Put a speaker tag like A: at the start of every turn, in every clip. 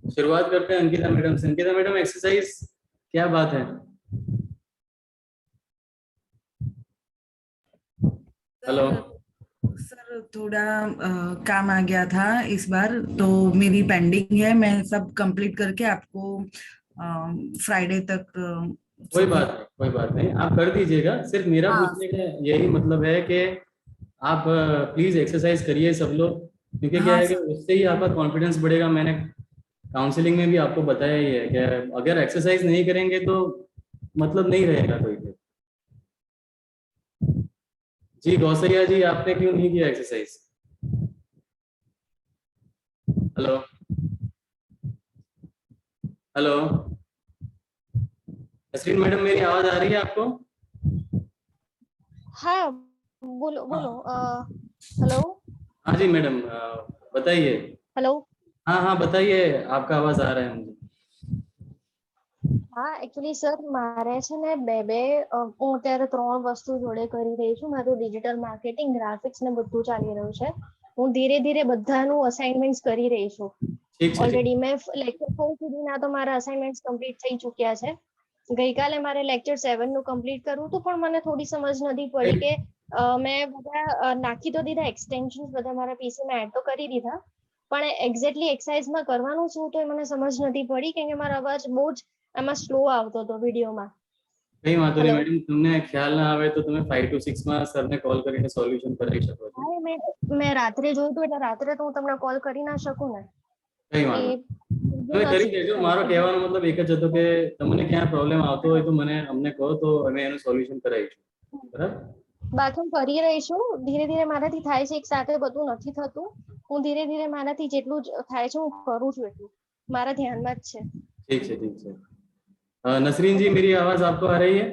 A: शुरुआत करते हैं अंकिता मैडम से। अंकिता मैडम, एक्सरसाइज क्या बात है? हेलो।
B: सर सर थोड़ा काम आ गया था इस बार, तो मेरी पेंडिंग है। मैं सब कंप्लीट करके आपको फ्राइडे तक
A: कोई
B: सबमिट।
A: बात नहीं, कोई बात नहीं, आप कर दीजिएगा। सिर्फ मेरा
B: हाँ।
A: पूछने का यही मतलब है कि आप प्लीज एक्सरसाइज करिए सब लोग, क्योंकि क्या
B: हाँ
A: है कि
B: सर।
A: उससे ही आपका कॉन्फिडेंस बढ़ेगा। मैंने काउंसलिंग में भी आपको बताया ही है कि अगर एक्सरसाइज नहीं करेंगे तो मतलब नहीं रहेगा कोई भी। जी गौसैया जी, आपने क्यों नहीं किया exercise? Hello. Hello. Nasreen madam, मेरी आवाज आ रही है आपको?
C: हाँ, बोलो बोलो।
A: हाँ।
C: हेलो।
A: हाँ जी मैडम, बताइए।
C: हेलो।
A: हाँ हाँ, बताइए, आपका आवाज आ रहा है मुझे।
C: હા એકચ્યુઅલી સર મારે છે ને બે બે હું અત્યારે ત્રણ વસ્તુ જોડે કરી રહી છું. મારું ડિજિટલ માર્કેટિંગ, ગ્રાફિક્સ ને બધું ચાલી રહ્યું છે. હું ધીરે ધીરે બધાનું અસાઇનમેન્ટ્સ કરી રહી છું.
A: ठीक है, ठीक।
C: ઓલરેડી મેં લેક્ચર 4 સુધીના તો મારા અસાઇનમેન્ટ્સ કમ્પ્લીટ થઈ ચૂક્યા છે. ગઈકાલે મારે લેક્ચર 7 નું કમ્પ્લીટ કરવું હતું, પણ મને થોડી સમજ નથી પડી કે મેં બધા નાખી તો દીધા, એક્સટેન્શન્સ બધા મારા પીસી માં એડ તો કરી દીધા, પણ એક્ઝેક્ટલી એક્સરસાઇઝમાં કરવાનું શું તો એ મને સમજ નથી પડી, કેમ કે મારો અવાજ બહુ જ આમાં સ્લો આવતો હતો વિડીયોમાં.
A: કઈ વાંધો નહીં
C: હેલો.
A: મેડમ, તમને ખ્યાલ ના આવે તો તમે 5 to 6 માં સરને કોલ કરીને સોલ્યુશન કરી શકો છો।
C: હા, મેં રાત્રે જોયું હતું, એટલે રાત્રે તો હું તમને કોલ કરી ના શકું ને.
A: કઈ
C: એ
A: વાંધો
C: સીધું
A: તમે કરી
C: નથી
A: દેજો। મારો
C: થતું.
A: કહેવાનો મતલબ એક જ હતો કે તમને ક્યાં પ્રોબ્લેમ આવતો હોય તો મને અમને કહો, તો અમે એનું સોલ્યુશન કરાવીશું। બરાબર?
C: બાકી હું કરી રહી છું, ધીરે ધીરે મારાથી થાય છે, એક સાથે બધું નથી થતું। હું ધીરે ધીરે મારાથી જેટલું જ થાય છે હું કરું છું, એટલું મારા ધ્યાનમાં જ છે।
A: ठीक है, ठीक है। नसरीन जी, मेरी आवाज आपको आ रही है?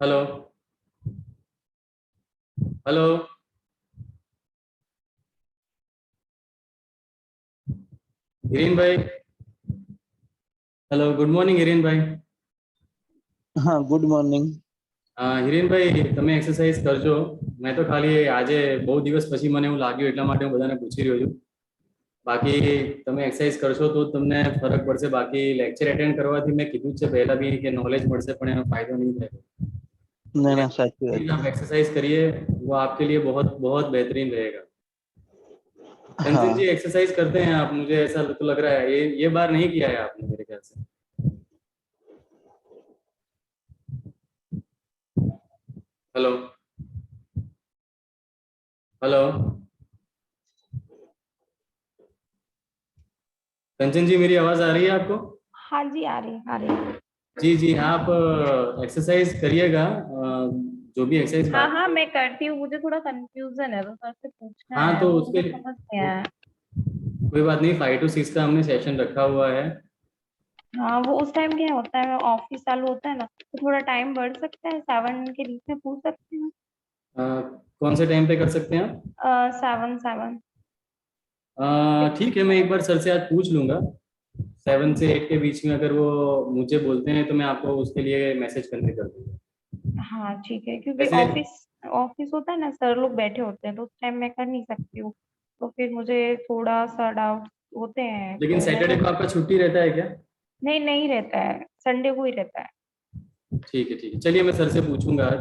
A: हेलो। हेलो। हिरेन भाई। हेलो, गुड मॉर्निंग हिरेन भाई।
D: हाँ, गुड मॉर्निंग।
A: હિરેન ભાઈ, તમે એક્સરસાઇઝ કરજો। મેં તો ખાલી આજે બહુ દિવસ પછી મને એવું લાગ્યું એટલા માટે હું બધાને પૂછી રહ્યો છું। બાકી તમે એક્સરસાઇઝ કરશો તો જ તમને ફરક પડશે। બાકી લેક્ચર અટેન્ડ કરવાથી મેં કીધું જ છે પહેલા બી કે નોલેજ મળશે, પણ એનો ફાયદો नहीं થાય।
D: ना ना, साચી વાત
A: प्लीज
D: है।
A: आप एक्सरसाइज करिए, वो आपके लिए बहुत बहुत बेहतरीन रहेगा। कंचन जी,
D: हाँ
A: एक्सरसाइज करते हैं आप? मुझे ऐसा तो लग रहा है ये बार नहीं किया है आपने मेरे ख्याल से। हेलो। हेलो। कंचन जी, मेरी आवाज आ रही है आपको?
E: हाँ जी, आ रही आ रही।
A: जी जी, आप एक्सरसाइज करिएगा, जो भी एक्सरसाइज
E: हाँ
A: बात
E: हाँ,
A: है।
E: मैं करती हूँ। मुझे थोड़ा कंफ्यूजन है, तो सर से पूछना
A: हाँ,
E: है,
A: तो
E: वो
A: उसके
E: मुझे समझ नहीं आया।
A: कोई बात नहीं, 5 to 6 का हमने सेशन रखा हुआ है।
E: हाँ, वो उस टाइम क्या होता है, ऑफिस चालू होता है ना, तो थोड़ा टाइम बढ़ सकता है। 7 के बीच में पूछ सकते हैं।
A: कौन से टाइम पे कर सकते हैं आप?
E: 7 7।
A: ठीक है, मैं एक बार सर से आज पूछ लूंगा। 7 से 8 के बीच में अगर वो मुझे बोलते हैं तो मैं आपको उसके लिए मैसेज करने कर दूंगा।
E: हाँ ठीक है, क्योंकि
A: वैसे
E: ऑफिस ऑफिस होता है ना, सर लोग बैठे होते हैं, तो उस टाइम मैं कर नहीं सकती हूँ। तो फिर मुझे थोड़ा सा डाउट होते हैं,
A: लेकिन
E: तो मैं
A: सैटरडे को
E: सोच।
A: आपका छुट्टी रहता है क्या?
E: नहीं, नहीं रहता है, संडे को ही रहता है।
A: ठीक है, ठीक है, चलिए मैं सर से पूछूंगा आज।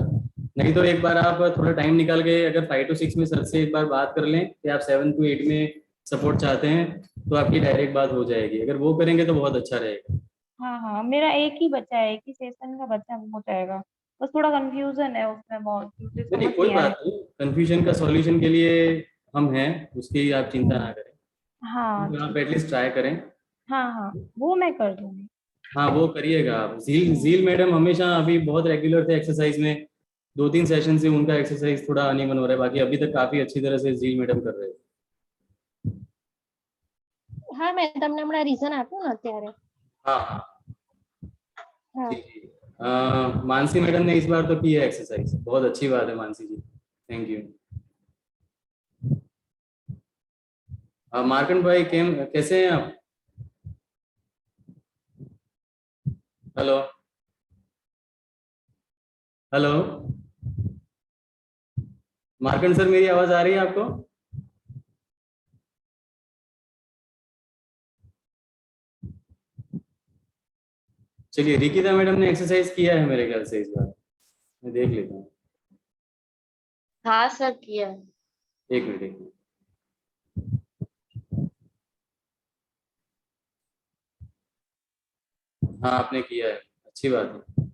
A: नहीं तो एक बार आप थोड़ा टाइम निकाल के अगर 5 to 6 में सर से एक बार बात कर लें कि आप 7 to 8 में सपोर्ट चाहते हैं, तो आपकी डायरेक्ट बात हो जाएगी। अगर वो करेंगे तो बहुत अच्छा रहेगा।
E: हाँ हाँ, मेरा एक ही बच्चा है, एक ही सेशन का बच्चा हो जाएगा। बस थोड़ा कंफ्यूजन है उसमें बहुत, मुझे
A: नहीं नहीं,
E: समझ
A: कोई
E: नहीं आ रहा
A: बात नहीं, कंफ्यूजन का सॉल्यूशन के लिए हम हैं, उसकी आप
E: है।
A: चिंता ना करें।
E: हाँ
A: तो आप
E: ठीक है।
A: एटलीस्ट ट्राई करें।
E: हाँ हाँ, वो मैं कर दूंगी।
A: हाँ, वो करिएगा आप। झील
E: हम्म।
A: झील मैडम हमेशा अभी बहुत रेगुलर थे एक्सरसाइज में। 2-3 सेशन से उनका एक्सरसाइज थोड़ा अनइवन हो रहा है, बाकी अभी तक काफी अच्छी तरह से झील मैडम कर रहे हैं।
C: હા, મેં તમને હમણાં રીઝન આપ્યું ને અત્યારે।
A: हाँ हाँ।
C: હા।
A: जी जी। मानसी मैडम ने इस बार तो की है एक्सरसाइज, बहुत अच्छी बात है मानसी जी। Thank you. मार्कंड भाई, कैसे हैं आप? हेलो। हेलो। मार्कंड सर, मेरी आवाज आ रही है आपको? चलिए, रिकिता मैडम ने एक्सरसाइज किया है मेरे ख्याल से इस बार, मैं देख लेता हूँ।
F: हाँ सर किया है।
A: एक मिनट, एक मिनट। हाँ, आपने किया है, अच्छी बात है,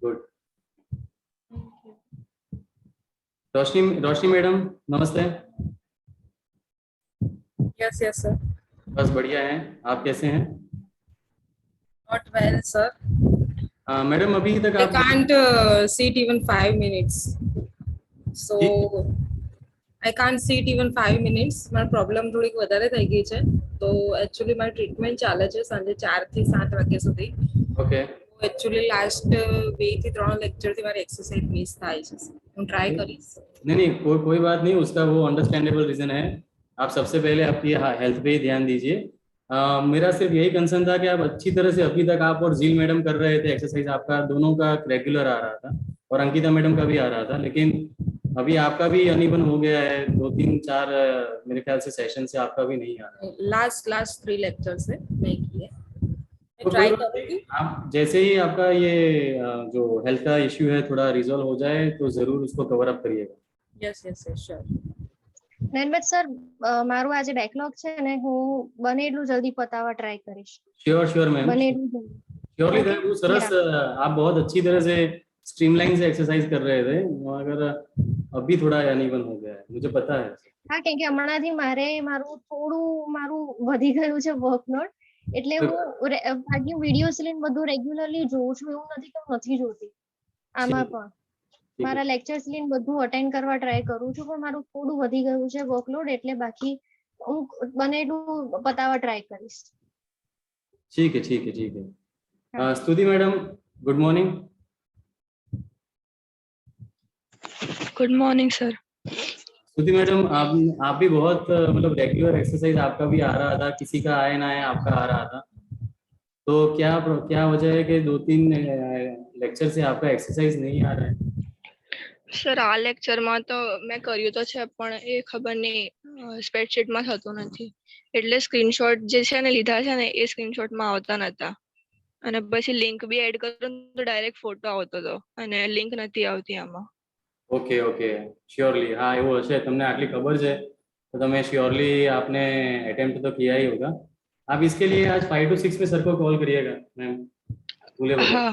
A: गुड। रोशनी रोशनी मैडम, नमस्ते।
G: Yes, yes, sir.
A: बस बढ़िया हैं, आप कैसे हैं?
G: Not well, sir.
A: मैडम अभी तक
G: I
A: आप
G: can't sit even 5 minutes. So I can't sit even 5 minutes. મારી પ્રોબ્લેમ થોડીક વધારે થઈ ગઈ છે. તો એકચ્યુઅલી મારી ટ્રીટમેન્ટ ચાલે છે સાંજે 4 થી 7 વાગ્યા સુધી.
A: ओके?
G: એકચ્યુઅલી લાસ્ટ 2 થી 3 લેક્ચર થી મારી એક્સરસાઇઝ મિસ થાય છે. હું ટ્રાય કરીશ.
A: नहीं नहीं, कोई बात नहीं, उसका वो अंडरस्टैंडेबल रीजन है। आप सबसे पहले आपकी हेल्थ पे ही ध्यान दीजिए। मेरा सिर्फ यही कंसर्न था कि आप अच्छी तरह से अभी तक आप और झील मैडम कर रहे थे एक्सरसाइज, आपका दोनों का रेगुलर आ रहा था और अंकिता मैडम का भी आ रहा था, लेकिन अभी आपका भी अनइवन हो गया है, 2 3 4 मेरे ख्याल से सेशन से आपका भी नहीं आ रहा है।
G: लास्ट 3 लेक्चर से नहीं किए.
A: तो
G: मैं ट्राई
A: कोई बात नहीं,
G: करूंगी.
A: आप जैसे ही आपका ये जो हेल्थ का इश्यू है थोड़ा रिजॉल्व हो जाए तो जरूर उसको कवर अप करिएगा।
G: Yes, yes, yes, sure.
C: નૈનબત સર, મારું આજે બેકલોગ છે ને, હું બને એટલું જલ્દી પતાવવા ટ્રાય કરીશ.
A: श्योर श्योर मैम,
C: બને એટલું જલ્દી.
A: Surely
C: Okay?
A: वो सरस, आप बहुत अच्छी तरह से स्ट्रीमलाइन से एक्सरसाइज कर रहे थे, मगर अभी थोड़ा अनइवन हो गया है, मुझे पता है।
C: હા, કેમ કે હમણાંથી મારું થોડું વધી ગયું છે વર્કલોડ, એટલે હું બાકી વિડીયોઝ લઈને બધું રેગ્યુલરલી જોઉં છું, એવું નથી કે હું નથી જોતી. આમાં
A: ठीक
C: પણ
A: ठीक
C: મારા
A: है,
C: લેક્ચર્સ લઈને બધું અટેન્ડ કરવા ટ્રાય કરું છું, પણ મારું થોડું વધી ગયું છે વર્કલોડ, એટલે બાકી હું બને એટલું પતાવવા ટ્રાય કરીશ.
A: ठीक है, ठीक है, ठीक है।
C: हाँ।
A: स्तुति madam, good morning.
H: Good morning sir.
A: स्तुति मैडम, आप भी बहुत मतलब रेगुलर एक्सरसाइज आपका भी आ रहा था, किसी का आए ना आए आपका आ रहा था, तो क्या क्या वजह है कि 2 3 लेक्चर से आपका एक्सरसाइज नहीं आ रहा है?
H: સર આ લેક્ચરમાં તો મેં કર્યું તો છે પણ એ ખબર નહીં સ્પ્રેડશીટમાં થતું નથી એટલે સ્ક્રીનશોટ જે છે ને લીધા છે ને એ સ્ક્રીનશોટમાં આવતા નતા અને પછી લિંક બી એડ કરું તો ડાયરેક્ટ ફોટો આવતો હતો અને લિંક નથી આવતી આમાં.
A: ओके ओके, श्योरली, हाँ એવું હશે, તમને આટલી ખબર છે तो તમે श्योरली आपने अटेम्प्ट तो किया ही होगा। आप इसके लिए आज 5 to 6 में सर को कॉल करिएगा मैम, भूले बगैर,
H: हाँ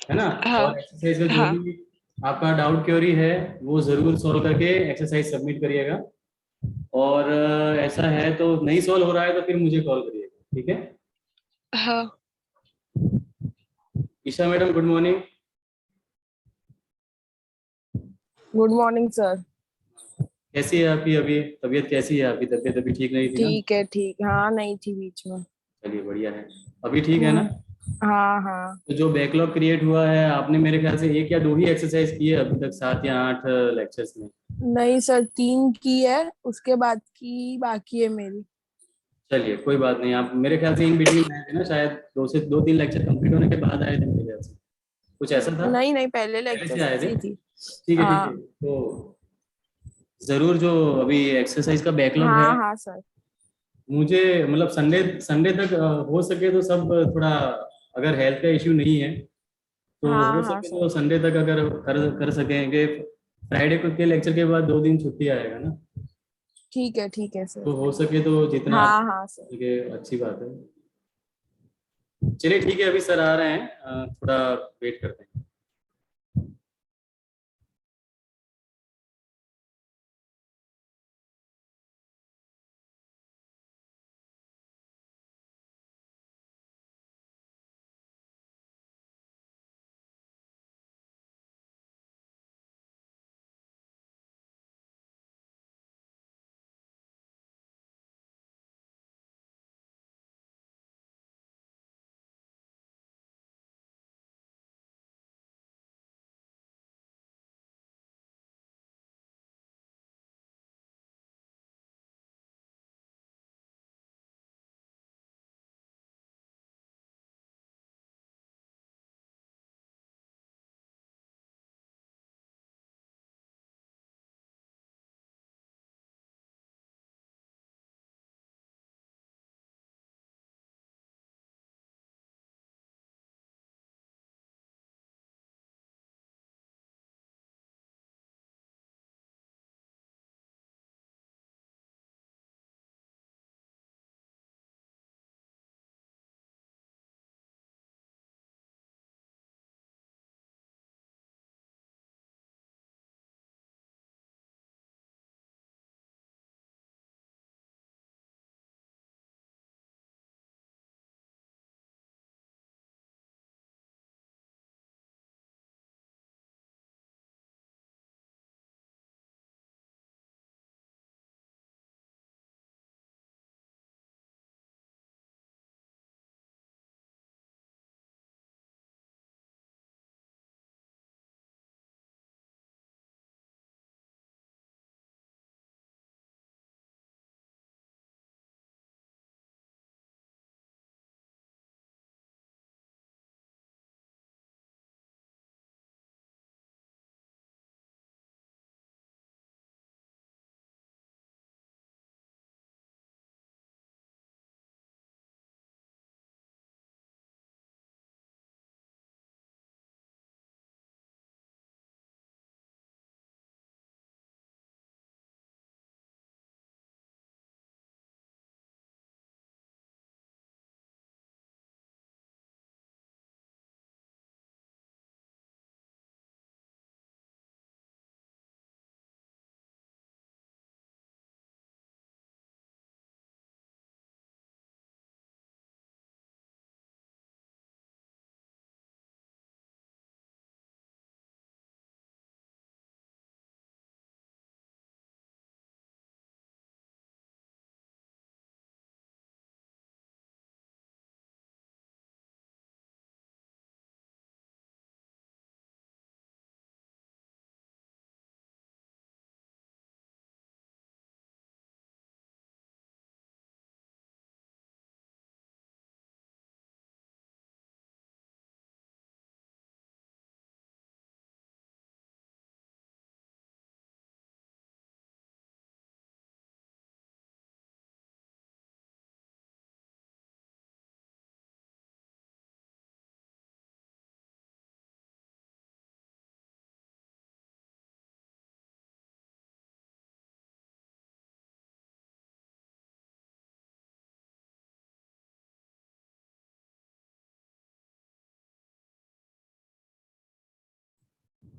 A: है ना?
H: हाँ
A: और एक्सरसाइज का जो
H: हाँ
A: भी आपका डाउट क्वेरी है वो जरूर सॉल्व करके एक्सरसाइज सबमिट करिएगा, और ऐसा है तो नहीं सॉल्व हो रहा है तो फिर मुझे कॉल करिएगा, ठीक है?
H: हाँ।
A: Isha madam, good morning.
I: Good morning sir.
A: कैसी है आपकी अभी तबीयत, कैसी है आपकी तबीयत? अभी ठीक नहीं थी ना?
I: ठीक है, ठीक, हाँ नहीं थी बीच में।
A: चलिए बढ़िया है, अभी ठीक है ना?
I: हाँ हाँ।
A: तो जो बैकलॉग क्रिएट हुआ है, आपने मेरे ख्याल से 1 या 2 ही एक्सरसाइज की है अभी तक 7 या 8 लेक्चर्स में?
I: नहीं सर, 3 की है, उसके बाद की बाकी है मेरी।
A: चलिए कोई बात नहीं, आप मेरे ख्याल से इन बिटवीन आए थे ना, शायद 2 3 लेक्चर कंप्लीट होने के बाद आए थे मेरे ख्याल से, कुछ ऐसा था?
I: नहीं नहीं, पहले
A: पहले
I: लेक्चर
A: से आए थे?
I: की थी।
A: ठीक है, ठीक
I: हाँ
A: है, तो जरूर जो अभी एक्सरसाइज का बैकलॉग है,
I: हाँ हाँ सर।
A: मुझे मतलब संडे संडे तक हो सके तो सब थोड़ा, अगर हेल्थ का इश्यू नहीं है तो
I: हाँ
A: हो
I: हाँ
A: सके
I: सर।
A: तो संडे तक अगर कर सकेंगे, फ्राइडे को के लेक्चर के बाद 2 दिन छुट्टी आएगा ना,
I: ठीक है सर।
A: तो हो सके तो जितना
I: हाँ हाँ सर।
A: सके अच्छी बात है। चलिए ठीक है, अभी सर आ रहे हैं, थोड़ा वेट करते हैं।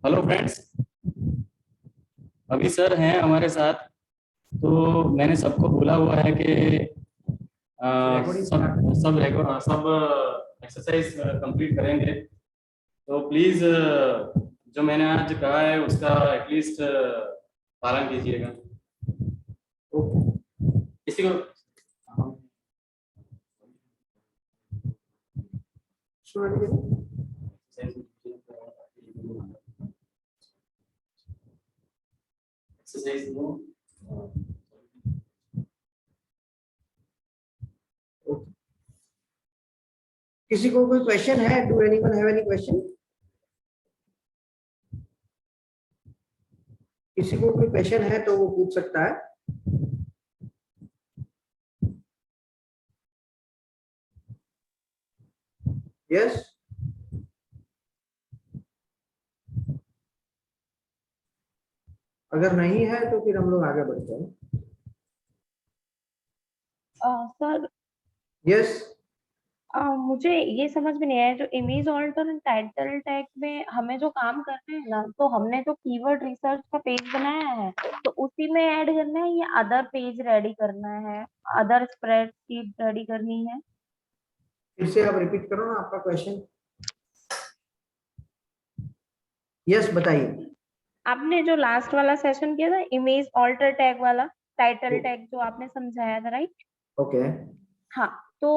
A: हेलो फ्रेंड्स, अभी सर हैं हमारे साथ। तो मैंने सबको बोला हुआ है कि सब एक्सरसाइज कंप्लीट करेंगे। तो प्लीज जो मैंने आज कहा है उसका एटलीस्ट पालन कीजिएगा। ओके, किसी को एक्सरसाइज
J: किसी को कोई क्वेश्चन है? Do anyone have any question? किसी को कोई क्वेश्चन है तो वो पूछ सकता है। यस, अगर नहीं है तो फिर हम लोग आगे बढ़ते हैं।
E: सर
J: यस,
E: मुझे ये समझ में नहीं आया, जो image alter and title tag में हमें जो काम करना है ना, तो हमने जो कीवर्ड रिसर्च का पेज बनाया है तो उसी में ऐड करना है या अदर पेज रेडी करना है, अदर स्प्रेडशीट रेडी करनी है?
J: फिर से आप रिपीट करो ना आपका क्वेश्चन। यस, बताइए।
E: आपने जो लास्ट वाला सेशन किया था इमेज ऑल्टर टैग वाला, टाइटल टैग जो आपने समझाया था, राइट?
J: ओके,
E: हाँ, तो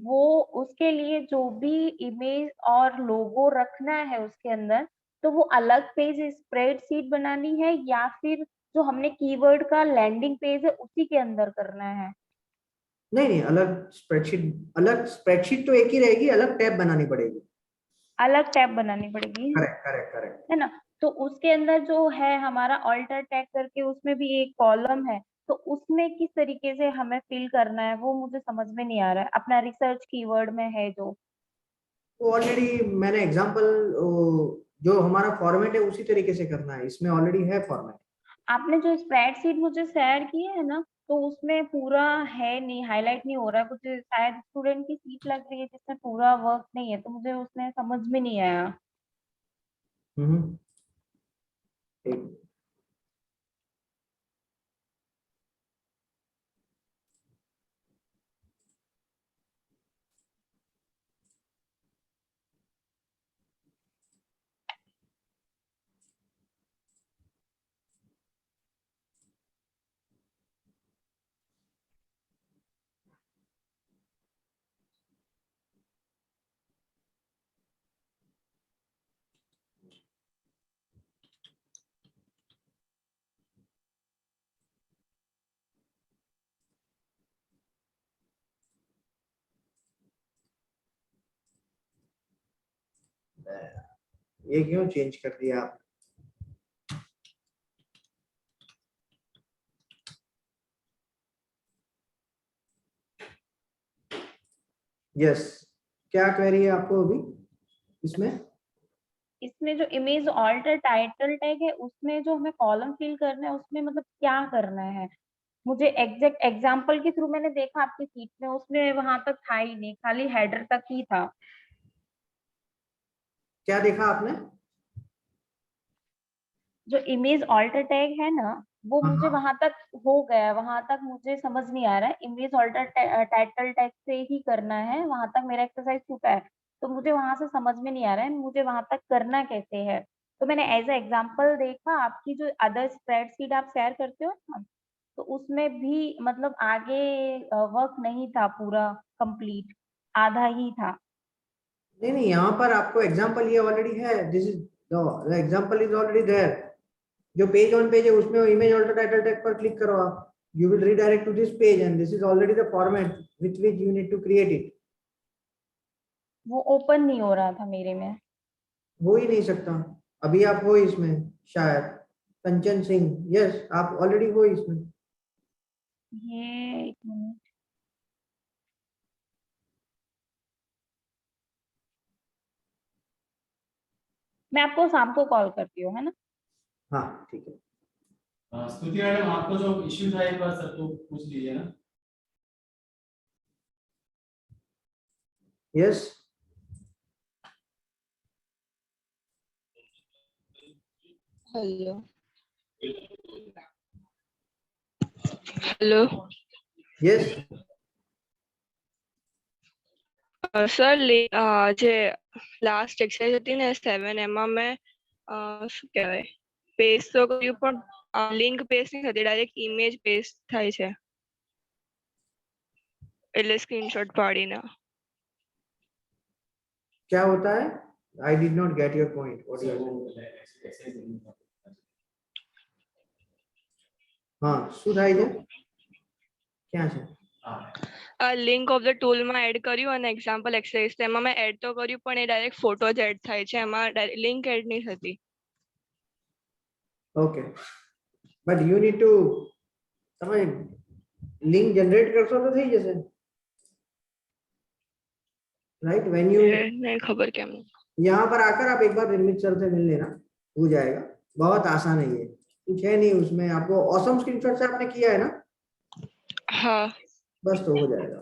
E: वो उसके लिए जो भी इमेज और लोगो रखना है उसके अंदर, तो वो अलग पेज स्प्रेडशीट बनानी है या फिर जो हमने कीवर्ड का लैंडिंग पेज है उसी के अंदर करना है?
J: नहीं नहीं, अलग स्प्रेडशीट तो एक ही रहेगी, अलग टैब बनानी पड़ेगी।
E: अलग टैब बनानी पड़ेगी,
J: करेक्ट करेक्ट करेक्ट।
E: है ना? तो उसके अंदर जो है हमारा ऑल्टर टैग करके उसमें भी एक कॉलम है, तो उसमें किस तरीके से हमें फिल करना है वो मुझे समझ में नहीं आ रहा है, अपना रिसर्च कीवर्ड में है जो।
J: तो ऑलरेडी मैंने एग्जांपल, जो हमारा फॉर्मेट है उसी तरीके से करना है, इसमें ऑलरेडी है फॉर्मेट।
E: आपने जो स्प्रेडशीट मुझे शेयर की है ना, तो उसमें पूरा है नहीं, हाईलाइट नहीं हो रहा है कुछ, शायद स्टूडेंट की सीट लग रही है जिसमें पूरा वर्क नहीं है, तो मुझे उसमें समझ में नहीं आया।
J: ठीक। ये क्यों चेंज कर दिया आप? यस, क्या क्वेरी है आपको अभी इसमें?
E: इसमें जो इमेज ऑल्टर टाइटल टैग है उसमें जो हमें कॉलम फिल करना है उसमें मतलब क्या करना है? मुझे एग्जैक्ट एग्जांपल के थ्रू मैंने देखा आपकी सीट में, उसमें वहां तक था ही नहीं, खाली हेडर तक ही था।
J: क्या देखा आपने?
E: जो इमेज ऑल्टर टैग है ना, वो मुझे वहां तक हो गया, वहां तक मुझे समझ नहीं आ रहा है, इमेज ऑल्टर टाइटल टैग से ही करना है, वहां तक मेरा एक्सरसाइज छूटा है, तो मुझे वहां से समझ में नहीं आ रहा है मुझे वहां तक करना कैसे है। तो मैंने एज ए एग्जांपल देखा आपकी जो अदर स्प्रेडशीट आप शेयर करते हो ना, तो उसमें भी मतलब आगे वर्क नहीं था पूरा कंप्लीट, आधा ही था।
J: नहीं नहीं, यहाँ पर आपको एग्जांपल ये ऑलरेडी है। This is the example is already there. जो पेज ऑन पेज है उसमें इमेज ऑल्टर टाइटल टैग पर क्लिक करो आप, you will redirect to this page and this is already the format with which you need to create it.
E: वो open नहीं हो रहा था मेरे में।
J: हो ही नहीं सकता, अभी आप हो इसमें शायद। कंचन सिंह, यस आप ऑलरेडी हो इसमें।
E: ये एक मिनट, मैं आपको शाम को कॉल करती हूँ, है ना?
J: हाँ ठीक है।
A: स्तुति मैडम, आपको जो इश्यू था एक बार सर को पूछ लीजिए ना।
J: Yes,
H: hello hello
J: Yes.
H: Sir જે લાસ્ટ એક્સરસાઇઝ હતી ને 7 એમાં મેં શું કહેવાય પેસ્ટ તો કર્યું પણ લિંક પેસ્ટ નહીં થતી, ડાયરેક્ટ ઇમેજ પેસ્ટ થાય છે, એટલે સ્ક્રીનશોટ પાડીને.
J: क्या होता है? I did not get your point. What you are saying? हाँ, શું થાય છે? ક્યાં છે?
H: લિંક ઓફ ધ ટૂલમાં એડ કર્યું અને એક્ઝામ્પલ એક્સરસાઇઝ તેમાં મેં એડ તો કર્યું પણ એ ડાયરેક્ટ ફોટો જ એડ થાય છે, એમાં લિંક એડ નહીં થતી.
J: Okay. But you need to તમે લિંક જનરેટ કરશો તો થઈ જશે. Right? When you
H: नहीं खबर क्या
J: यहाँ पर आकर आप एक बार निर्मित सर से मिल लेना, हो जाएगा. बहुत आसान है ये, कुछ है नहीं उसमें. आपको ऑसम स्क्रीनशॉट से आपने किया है ना?
H: हाँ
J: बस तो हो जाएगा.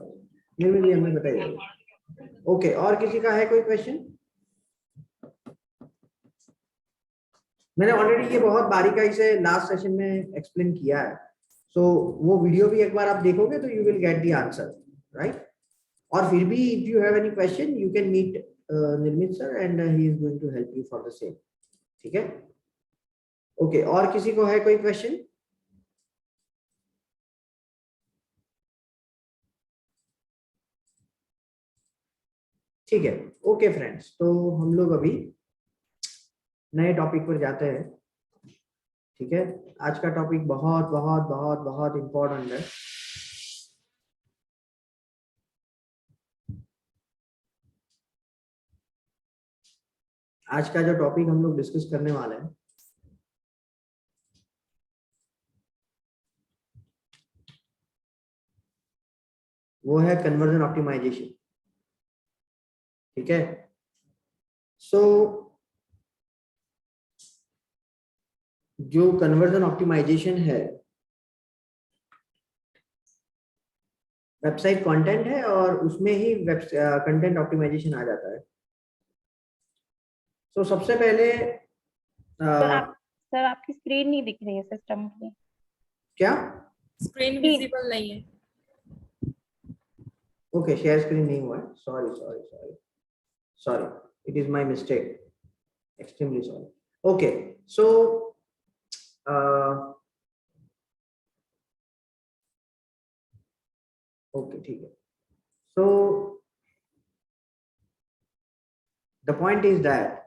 J: निर्मित भी हमें बताइएगा. ओके, और किसी का है कोई क्वेश्चन? मैंने ऑलरेडी ये बहुत बारीकाई से लास्ट सेशन में एक्सप्लेन किया है, सो वो वीडियो भी एक बार आप देखोगे तो you will get the answer, right? और फिर भी if you have any question you can meet Nirmit sir and he is going to help you for the same. ठीक है? ओके, और किसी को है कोई क्वेश्चन? ठीक है. ओके फ्रेंड्स, तो हम लोग अभी नए टॉपिक पर जाते हैं. ठीक है? आज का टॉपिक बहुत बहुत बहुत बहुत इंपॉर्टेंट है. आज का जो टॉपिक हम लोग डिस्कस करने वाले हैं वो है कन्वर्जन ऑप्टिमाइजेशन. ठीक है? सो जो कन्वर्जन ऑप्टिमाइजेशन है वेबसाइट कंटेंट है और उसमें ही कंटेंट ऑप्टिमाइजेशन आ जाता है. तो सबसे पहले
E: सर आपकी स्क्रीन नहीं दिख रही है सिस्टम की.
J: क्या?
G: स्क्रीन विजिबल नहीं है.
J: ओके, शेयर स्क्रीन नहीं हुआ है. Sorry, it is my mistake, extremely sorry. Okay, so okay, ठीक है. So the point is that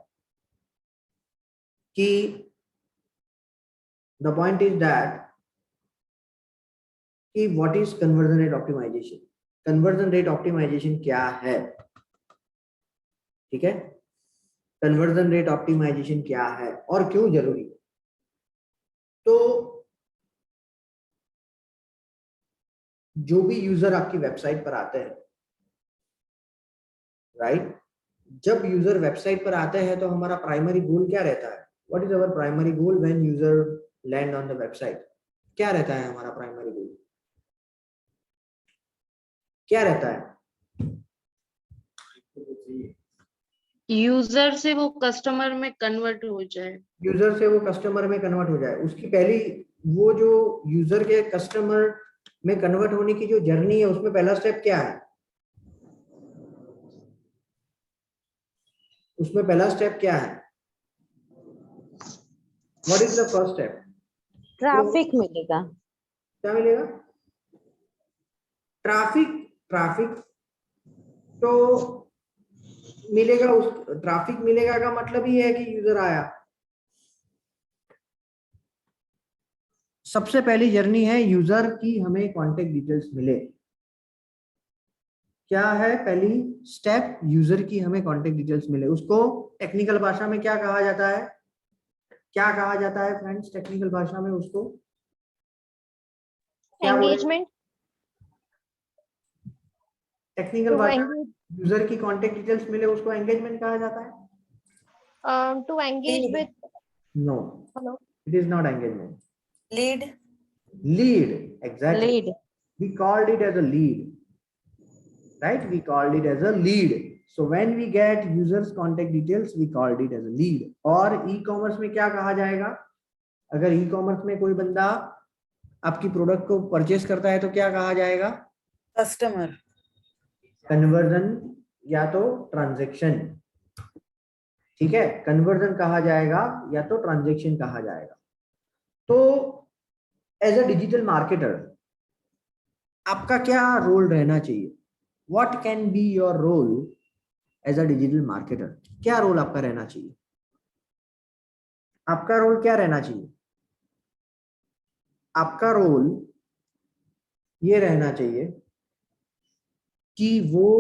J: कि what is conversion rate optimisation. Conversion rate optimisation क्या है? ठीक है? कन्वर्जन रेट ऑप्टिमाइजेशन क्या है और क्यों जरूरी है? तो जो भी यूजर आपकी वेबसाइट पर आते हैं, राइट? जब यूजर वेबसाइट पर आते हैं तो हमारा प्राइमरी गोल क्या रहता है? What is our primary goal when user land on the website? क्या रहता है हमारा प्राइमरी गोल? क्या रहता है?
F: यूजर से वो कस्टमर में कन्वर्ट हो जाए.
J: यूजर से वो कस्टमर में कन्वर्ट हो जाए. उसकी पहली वो जो यूजर के कस्टमर में कन्वर्ट होने की जो जर्नी है उसमें पहला स्टेप क्या है? उसमें पहला स्टेप क्या है? What is the first step?
K: Traffic मिलेगा.
J: क्या मिलेगा? ट्रैफिक तो मिलेगा. उस ट्रैफिक मिलेगा का मतलब ही है कि यूजर आया. सबसे पहली जर्नी है यूजर की, हमें कांटेक्ट डिटेल्स मिले. क्या है पहली स्टेप? यूजर की हमें कांटेक्ट डिटेल्स मिले. उसको टेक्निकल भाषा में क्या कहा जाता है? क्या कहा जाता है फ्रेंड्स टेक्निकल भाषा में? उसको
C: एंगेजमेंट.
J: टेक्निकल भाषा में यूजर की कांटेक्ट डिटेल्स मिले उसको एंगेजमेंट कहा जाता है.
C: To engage with.
J: No, it is not engagement.
B: Lead.
J: Exactly.
K: Lead.
J: We called it as a lead, right? We called it as a lead. So when we get users contact details we called it as a lead. और e-commerce में क्या कहा जाएगा? अगर e commerce में कोई बंदा आपकी प्रोडक्ट को परचेस करता है तो क्या कहा जाएगा?
B: कस्टमर।
J: कन्वर्जन या तो ट्रांजैक्शन, ठीक है, कन्वर्जन कहा जाएगा या तो ट्रांजैक्शन कहा जाएगा। तो एज अ डिजिटल मार्केटर आपका क्या रोल रहना चाहिए? What can be your role as a digital marketer? क्या रोल आपका रहना चाहिए? आपका रोल क्या रहना चाहिए? आपका रोल ये रहना चाहिए कि वो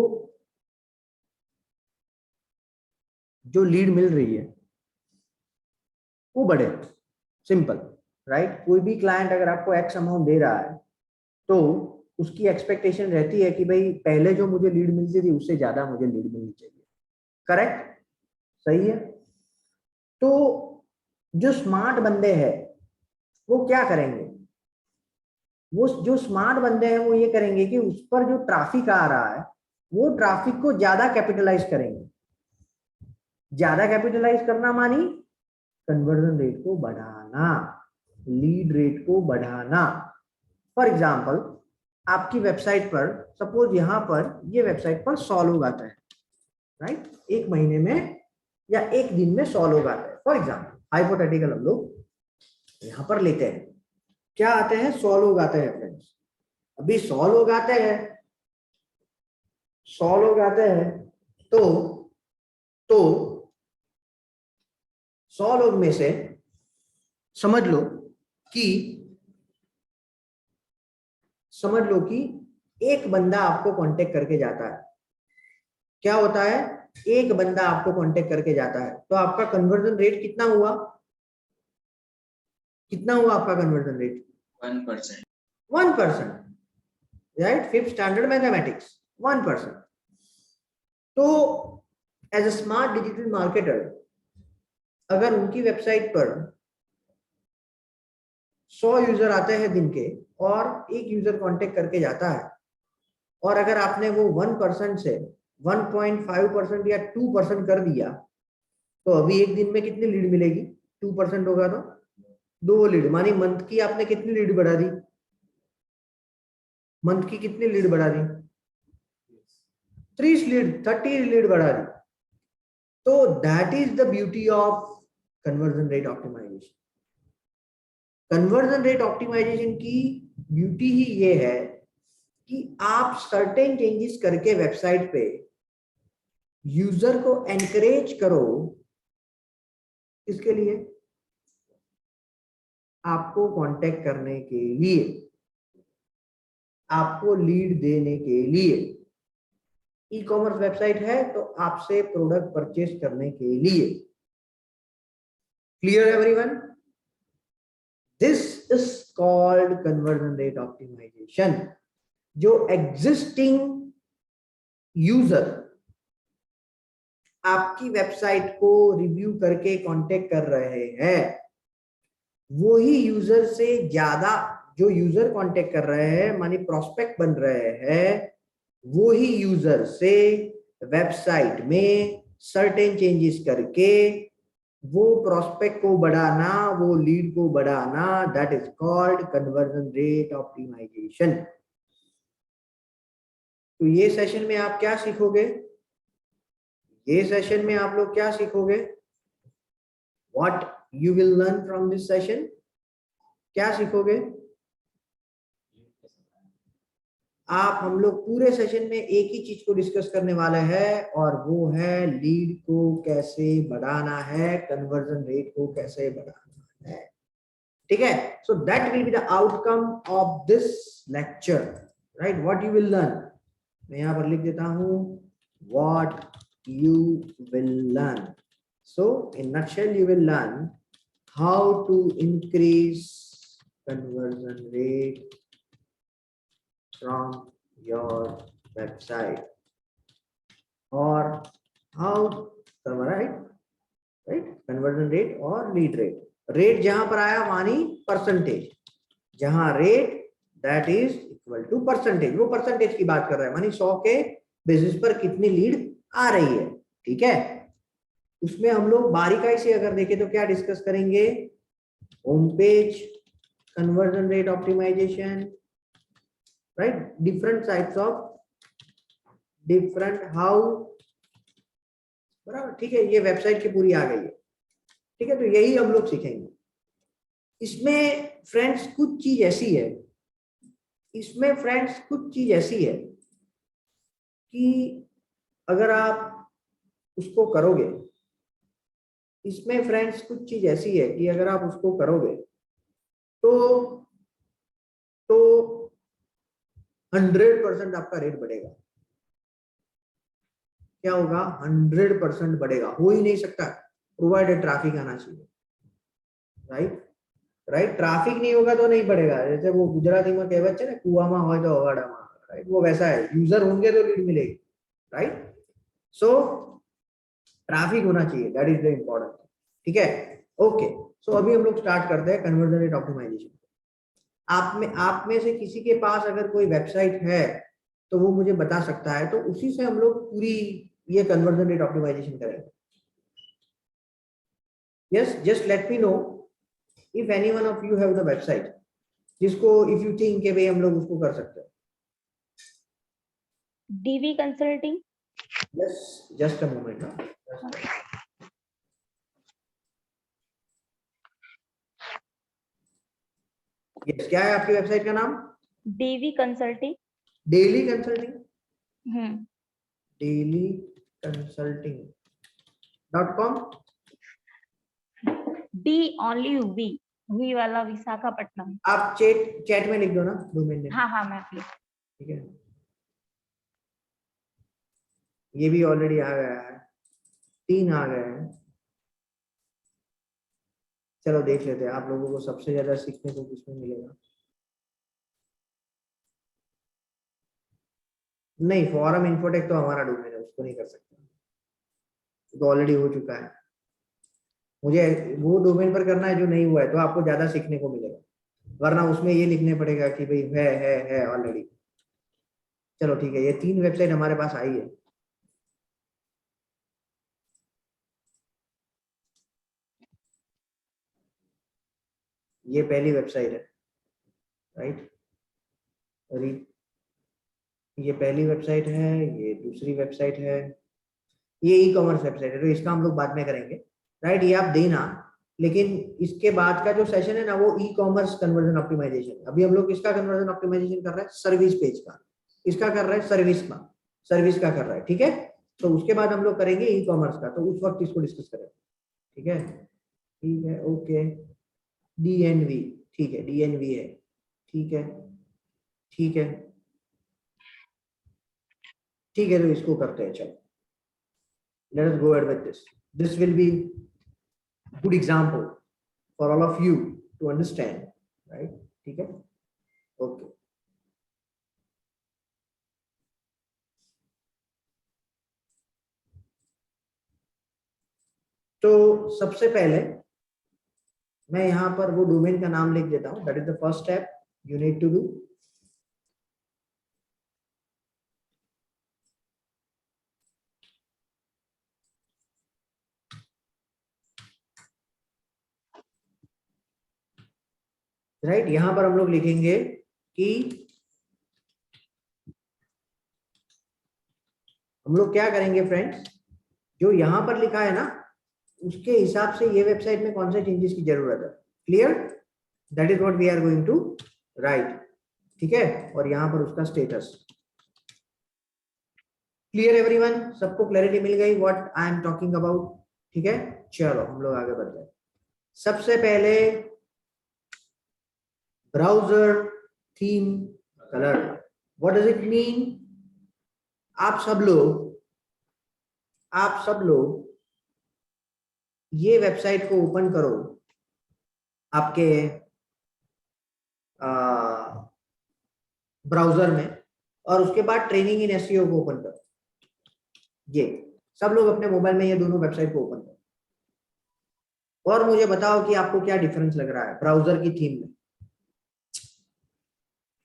J: जो लीड मिल रही है वो बढ़े। Simple, right? कोई भी क्लाइंट अगर आपको एक्स अमाउंट दे रहा है तो उसकी एक्सपेक्टेशन रहती है कि भाई पहले जो मुझे लीड मिलती थी उससे ज्यादा मुझे लीड मिलनी चाहिए। करेक्ट? सही है। तो जो स्मार्ट बंदे हैं वो क्या करेंगे? वो जो स्मार्ट बंदे हैं वो ये करेंगे कि उस पर जो ट्रैफिक आ रहा है वो ट्रैफिक को ज्यादा कैपिटलाइज करेंगे। ज्यादा कैपिटलाइज करना मानी कन्वर्जन रेट को बढ़ाना, लीड रेट को बढ़ाना। फॉर एग्जाम्पल आपकी वेबसाइट पर, सपोज यहां पर ये वेबसाइट पर 100 लोग आते हैं, राइट? एक महीने में या एक दिन में 100 लोग आते हैं। फॉर एग्जाम्पल हाइपोथेटिकल हम लोग यहां पर लेते हैं, क्या आते हैं? 100 लोग आते हैं फ्रेंड्स। अभी 100 लोग आते हैं, 100 लोग आते हैं तो 100 लोग में से समझ लो कि एक बंदा आपको कांटेक्ट करके जाता है। क्या होता है? एक बंदा आपको कांटेक्ट करके जाता है तो आपका कन्वर्जन रेट कितना हुआ? कितना हुआ आपका conversion rate?
A: 1%।
J: 1%, right? 5th standard mathematics, 1%। तो as a smart digital marketer अगर उनकी वेबसाइट पर 100 यूजर आते हैं दिन के और एक यूजर कांटेक्ट करके जाता है, और अगर आपने वो 1% से 1.5% या 2% कर दिया तो अभी एक दिन में कितनी लीड मिलेगी? 2% होगा तो 2 लीड, मानी मंथ की आपने कितनी लीड बढ़ा दी? मंथ की कितनी लीड बढ़ा दी? 30 लीड बढ़ा दी। तो that is the beauty of conversion rate optimisation. Conversion rate optimisation की ब्यूटी ही ये है कि आप सर्टेन चेंजेस करके वेबसाइट पे यूजर को एनकरेज करो। इसके लिए आपको कांटेक्ट करने के लिए, आपको लीड देने के लिए। ई कॉमर्स वेबसाइट है तो आपसे प्रोडक्ट परचेस करने के लिए। Clear everyone? This is called conversion rate optimisation. जो एग्जिस्टिंग यूजर आपकी वेबसाइट को रिव्यू करके कांटेक्ट कर रहे हैं, वो ही यूजर से ज्यादा, जो यूजर कांटेक्ट कर रहे हैं मानी प्रोस्पेक्ट बन रहे हैं, वो ही यूजर से वेबसाइट में सर्टेन चेंजेस करके वो प्रोस्पेक्ट को बढ़ाना, वो लीड को बढ़ाना, that is called conversion rate optimisation. तो ये सेशन में आप क्या सीखोगे? ये सेशन में आप लोग क्या सीखोगे? What you will learn from this session? क्या सीखोगे आप? हम लोग पूरे सेशन में एक ही चीज को डिस्कस करने वाले हैं और वो है लीड को कैसे बढ़ाना है, कन्वर्जन रेट को कैसे बढ़ाना है। ठीक है? So that will be the outcome of this lecture, right? What you will learn, मैं यहां पर लिख देता हूं, what you will learn. So in nutshell you will learn how to increase conversion rate from your website, or how, right, conversion rate or lead rate. Rate जहां पर आया मानी परसेंटेज, जहां rate that is equal to percentage, वो percentage की बात कर रहा है, मानी 100 के बेसिस पर कितनी लीड आ रही है। ठीक है? उसमें हम लोग बारीकाई से अगर देखें तो क्या डिस्कस करेंगे? home page, conversion rate optimization, right? Different types of different how, बराबर, ठीक है, ये वेबसाइट की पूरी आ गई है, ठीक है, तो यही हम लोग सीखेंगे। इसमें फ्रेंड्स कुछ चीज ऐसी है, इसमें फ्रेंड्स कुछ चीज ऐसी है कि अगर आप उसको करोगे, इसमें फ्रेंड्स कुछ चीज ऐसी है कि अगर आप उसको करोगे तो 100% आपका रेट बढ़ेगा। क्या होगा? 100% बढ़ेगा, हो ही नहीं सकता, प्रोवाइडेड ट्रैफिक आना चाहिए, राइट। ट्रैफिक नहीं होगा तो नहीं बढ़ेगा। जैसे वो गुजराती में कहेवत है ना, कुआमा हो तो अवाडामा, राइट, वो वैसा है, यूजर होंगे तो लीड मिलेगी, राइट। सो ट्रैफिक होना चाहिए, दैट इज द इम्पोर्टेंट, ठीक है, ओके। सो अभी हम लोग स्टार्ट करते हैं कन्वर्जन रेट ऑप्टिमाइजेशन। आप में से किसी के पास अगर कोई वेबसाइट है तो वो मुझे बता सकता है, तो उसी से हम लोग पूरी ये कन्वर्जन रेट ऑप्टिमाइजेशन करेंगे। Yes, just let me know if any one of you have the website जिसको इफ यू थिंक के भाई हम लोग उसको कर सकते हैं।
E: DV consulting.
J: Yes, just a moment. Yes, क्या है आपकी वेबसाइट का नाम?
E: DV consulting.
J: Daily consulting. dailyconsulting.com।
E: D only V, V वाला विशाखापट्टनम।
J: आप चैट में लिख दो ना डोमेन नेम।
E: हाँ मैं
J: ठीक है, ये भी ऑलरेडी आ गया है, 3 आ गए हैं। चलो देख लेते हैं आप लोगों को सबसे ज्यादा सीखने को किसमें मिलेगा। नहीं, फॉरम इन्फोटेक तो हमारा डोमेन है, उसको नहीं कर सकते, तो ऑलरेडी हो चुका है। मुझे वो डोमेन पर करना है जो नहीं हुआ है, तो आपको ज्यादा सीखने को मिलेगा, वरना उसमें ये लिखने पड़ेगा कि भाई है ऑलरेडी। चलो ठीक है, ये 3 वेबसाइट हमारे पास आई है। ये पहली वेबसाइट है, राइट, ये पहली वेबसाइट है, ये दूसरी वेबसाइट है, ये ई कॉमर्स वेबसाइट है, तो इसका हम लोग बाद में करेंगे, राइट। ये आप देना, लेकिन इसके बाद का जो सेशन है ना वो ई कॉमर्स कन्वर्जन ऑप्टिमाइजेशन। अभी हम लोग किसका कन्वर्जन ऑप्टिमाइजेशन कर रहे हैं? सर्विस पेज का। किसका कर रहे हैं? सर्विस का कर रहा है, ठीक है। तो उसके बाद हम लोग करेंगे ई कॉमर्स का, तो उस वक्त इसको डिस्कस करेंगे, ठीक है, ओके। डीएनवी, ठीक है, डीएनवी है, ठीक है, तो इसको करते हैं। चलो, let us go ahead with this. This will be good example for all of you to understand, right? ठीक है, okay. तो सबसे पहले मैं यहाँ पर वो डोमेन का नाम लिख देता हूँ। That is the first step you need to do. Right, यहां पर हम लोग लिखेंगे कि हम लोग क्या करेंगे फ्रेंड्स, जो यहां पर लिखा है ना उसके हिसाब से ये वेबसाइट में कौन से चेंजेस की जरूरत है। Clear? That is what we are going to write, ठीक है। और यहां पर उसका स्टेटस। Clear everyone? सबको क्लैरिटी मिल गई what I am talking about? ठीक है, चलो हम लोग आगे बढ़ते हैं। सबसे पहले browser theme colour, what does it mean? आप सब लोग ये वेबसाइट को ओपन करो आपके ब्राउजर में, और उसके बाद ट्रेनिंग इन एसईओ को ओपन करो। ये सब लोग अपने मोबाइल में ये दोनों वेबसाइट को ओपन करो, और मुझे बताओ कि आपको क्या डिफरेंस लग रहा है ब्राउजर की थीम में।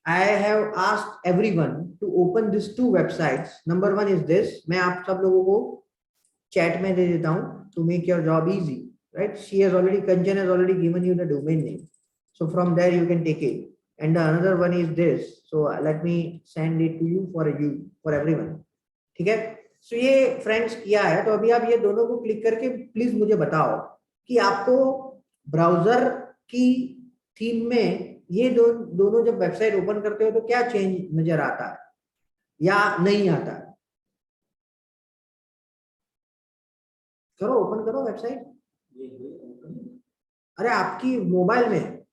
J: I have asked everyone to open these 2 websites. Number 1 is this. मैं आप सब लोगों को चैट में दे देता हूँ to make your job easy. right? Kanchan has already given you the domain name. So from there you can take it. And the another one is this. So let me send it to you for everyone. ठीक है? So ये friends किया है, तो अभी आप ये दोनों को क्लिक करके प्लीज मुझे बताओ कि आपको ब्राउजर की थीम में ये दोनों जब वेबसाइट ओपन करते हो तो क्या चेंज नजर आता है या नहीं आता है? करो, ओपन करो वेबसाइट। अरे आपकी मोबाइल में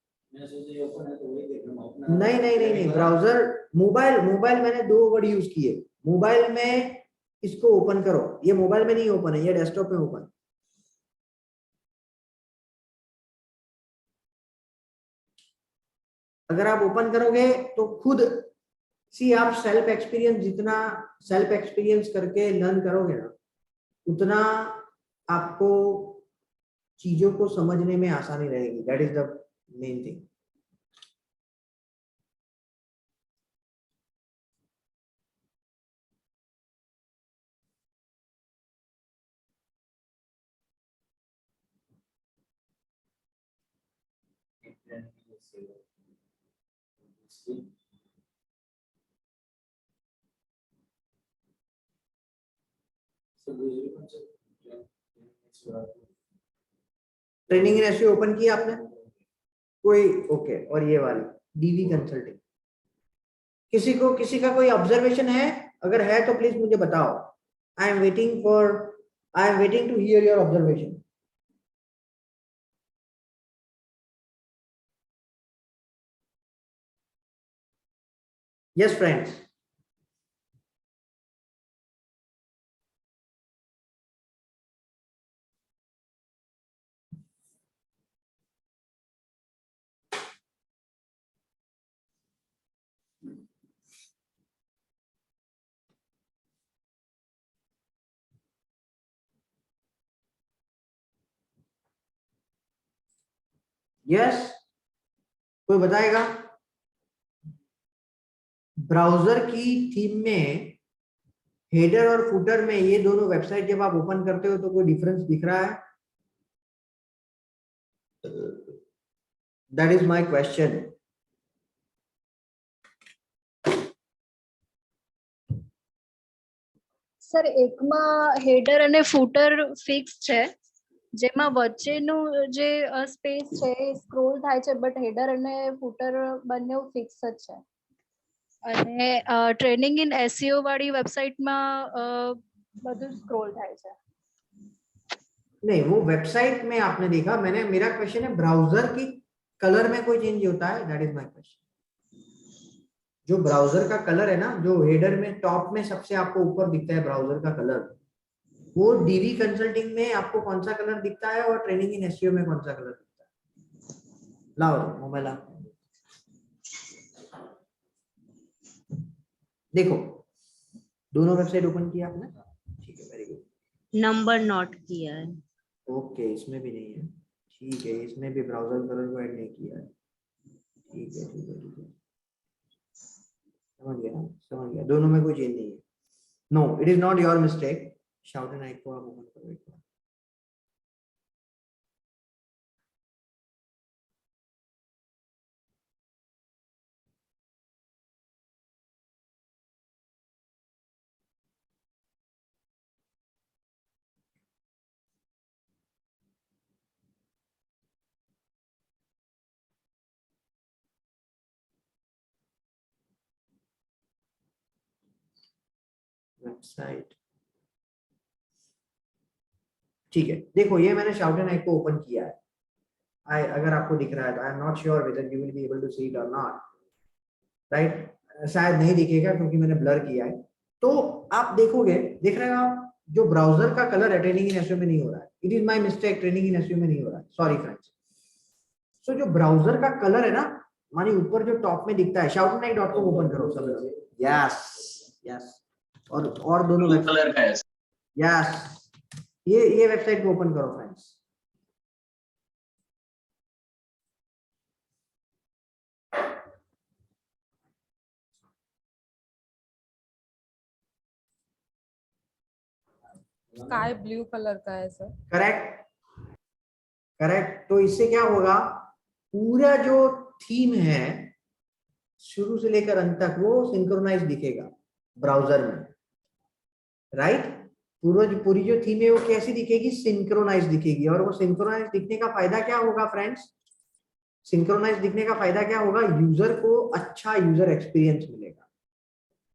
J: नहीं, ब्राउजर मोबाइल मैंने 2 वर्ड यूज किए। मोबाइल में इसको ओपन करो, ये मोबाइल में नहीं ओपन है, ये डेस्कटॉप में ओपन। अगर आप ओपन करोगे तो खुद आप जितना सेल्फ एक्सपीरियंस करके लर्न करोगे ना, उतना आपको चीजों को समझने में आसानी रहेगी। That is the main thing. Training in SEO open किया आपने कोई? ओके। और ये वाली डीवी कंसल्टिंग, किसी का कोई ऑब्जर्वेशन है? अगर है तो प्लीज मुझे बताओ। I am waiting to hear your observation. Yes friends. Yes, कोई बताएगा? ब्राउजर की थीम में हेडर और फुटर में ये दोनों वेबसाइट जब आप ओपन करते हो तो कोई डिफरेंस दिख रहा है? That is my question.
L: Sir એકમાં હેડર અને ફૂટર ફિક્સ છે, જેમાં વચ્ચેનું જે સ્પેસ છે એ સ્ક્રોલ થાય છે, બટ હેડર અને ફૂટર બંને ફિક્સ જ છે. અને ટ્રેનિંગ ઇન એસઈઓ વાળી વેબસાઇટમાં બધું સ્ક્રોલ થાય છે.
J: नहीं, वो वेबसाइट में आपने देखा, मेरा क्वेश्चन है ब्राउजर की कलर में कोई चेंज होता है? That is my question. जो ब्राउजर का कलर है ना, जो हेडर में टॉप में सबसे आपको ऊपर दिखता है ब्राउजर का कलर, वो डीवी कंसल्टिंग में आपको कौन सा कलर दिखता है और ट्रेनिंग इन एसईओ में कौन सा कलर दिखता है? लाओ मोबाइल आप देखो, दोनों वेबसाइट ओपन किया आपने? ठीक है, वेरी गुड।
K: नंबर नोट किया है।
J: ओके, इसमें भी नहीं है। ठीक है, इसमें भी ब्राउजर कलर को ऐड नहीं किया है। ठीक है, समझ गया, दोनों में कोई चेंज नहीं है। No, it is not your mistake. शाउट एंड आइक को आप ओपन करो एक बार। वेबसाइट, ठीक है, देखो ये मैंने शाउट एंड आइक को ओपन किया है। अगर आपको दिख रहा है तो I am not sure whether you will be able to see it और नॉट, राइट? शायद नहीं दिखेगा क्योंकि मैंने ब्लर किया है। तो आप देखोगे, देख रहे हो आप, जो ब्राउजर का कलर है ट्रेनिंग इन एसईओ में नहीं हो रहा है। It is my mistake, training in SEO में नहीं हो रहा है, सॉरी फ्रेंड्स। सो जो ब्राउजर का कलर है ना, मानी ऊपर जो टॉप में दिखता है, shoutandike.com ओपन करो सब लोग। यस, और दोनों कलर का है। यस, ये वेबसाइट को ओपन करो फ्रेंड्स।
G: स्काई ब्लू कलर का है सर।
J: करेक्ट। करेक्ट। तो इससे क्या होगा, पूरा जो थीम है शुरू से लेकर अंत तक वो सिंक्रोनाइज दिखेगा ब्राउजर में, राइट। पूरी जो थीम है वो कैसी दिखेगी, सिंक्रोनाइज दिखेगी। और वो सिंक्रोनाइज दिखने का फायदा क्या होगा फ्रेंड्स, सिंक्रोनाइज दिखने का फायदा क्या होगा, यूजर को अच्छा यूजर एक्सपीरियंस मिलेगा।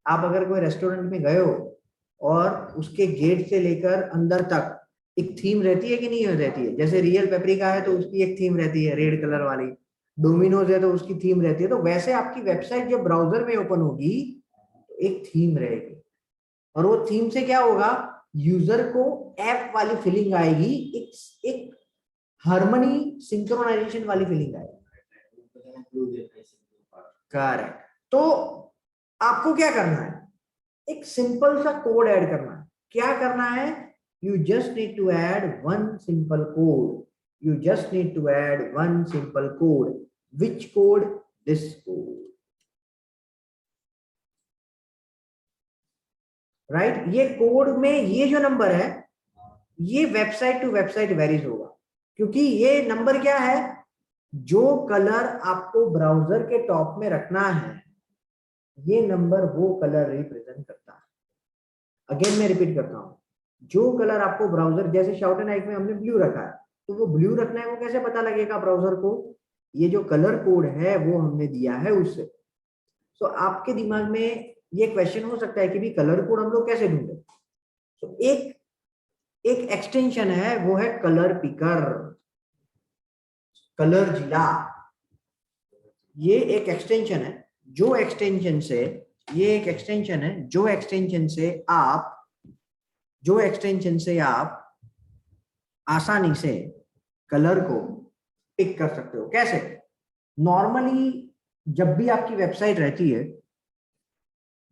J: आप अगर कोई रेस्टोरेंट में गए हो और उसके गेट से लेकर अंदर तक एक थीम रहती है कि नहीं रहती है, जैसे रियल पेपरिका है तो उसकी एक थीम रहती है रेड कलर वाली, डोमिनोज है तो उसकी थीम रहती है, तो वैसे आपकी वेबसाइट जब ब्राउजर में ओपन होगी तो एक थीम रहेगी। और वो थीम से क्या होगा, यूजर को ऐप वाली फीलिंग आएगी, एक हार्मनी सिंक्रोनाइजेशन वाली फीलिंग आएगी। करेक्ट। तो आपको क्या करना है, एक सिंपल सा कोड ऐड करना है। क्या करना है, you just need to add one simple code. You just need to add one simple code. Which code? This code. Right? ये कोड में ये जो नंबर है ये वेबसाइट टू वेबसाइट वेरीज होगा, क्योंकि ये नंबर क्या है, जो कलर आपको ब्राउजर के टॉप में रखना है ये नंबर वो कलर रिप्रेजेंट करता है। अगेन मैं रिपीट करता हूं, जो कलर आपको ब्राउजर, जैसे शाउट एंड हाइक में हमने ब्लू रखा है तो वो ब्लू रखना है, वो कैसे पता लगेगा ब्राउजर को, ये जो कलर कोड है वो हमने दिया है उससे। तो आपके दिमाग में ये क्वेश्चन हो सकता है कि भी कलर कोड हम लोग कैसे ढूंढे। तो एक एक्सटेंशन है वो है कलर पिकर, कलर जिला। ये एक एक्सटेंशन है, जो एक्सटेंशन से, ये एक एक्सटेंशन है जो एक्सटेंशन से आप आसानी से कलर को पिक कर सकते हो। कैसे, नॉर्मली जब भी आपकी वेबसाइट रहती है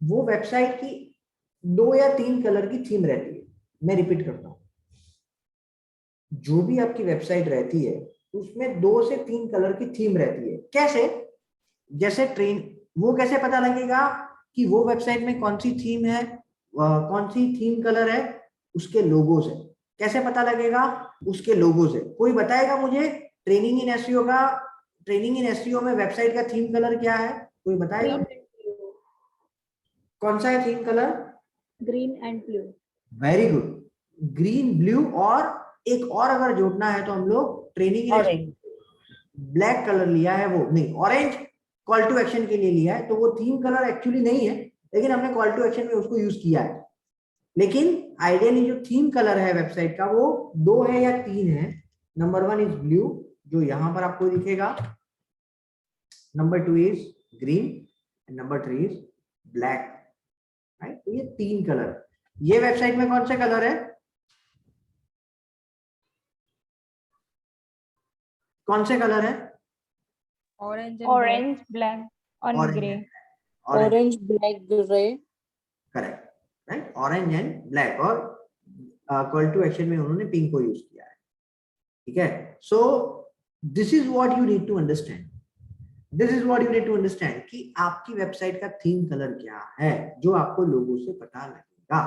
J: वो वेबसाइट की 2 या 3 कलर की थीम रहती है। मैं रिपीट करता हूं, जो भी आपकी वेबसाइट रहती है उसमें 2 से 3 कलर की थीम रहती है। कैसे, जैसे वो कैसे पता लगेगा कि वो वेबसाइट में कौन सी थीम है, कौन सी थीम कलर है, उसके लोगो से। कैसे पता लगेगा, उसके लोगो से। कोई बताएगा मुझे ट्रेनिंग इन एसईओ में वेबसाइट का थीम कलर क्या है, कोई बताएगा? कौन सा है theme colour?
L: Green and blue.
J: Very good, green blue. और एक और अगर जोड़ना है तो हम लोग ट्रेनिंग इन ब्लैक कलर लिया है, वो नहीं, ऑरेंज कॉल टू एक्शन के लिए लिया है। तो वो थीम कलर एक्चुअली नहीं है, लेकिन हमने कॉल टू एक्शन में उसको यूज किया है। लेकिन आइडियली जो थीम कलर है वेबसाइट का वो 2 है या 3 है। नंबर 1 इज ब्लू, जो यहां पर आपको दिखेगा, number 2 is green and number 3 is black, right. तो ये 3 कलर। ये वेबसाइट में कौन से कलर है, कौन से कलर है?
E: ऑरेंज, ब्लैक और grey.
I: Orange, black, grey.
J: Correct, right, orange and black. और कॉल टू एक्शन में उन्होंने पिंक को यूज किया है, ठीक है। So this is what you need to understand, कि आपकी वेबसाइट का थीम कलर क्या है, जो आपको लोगों से पता लगेगा।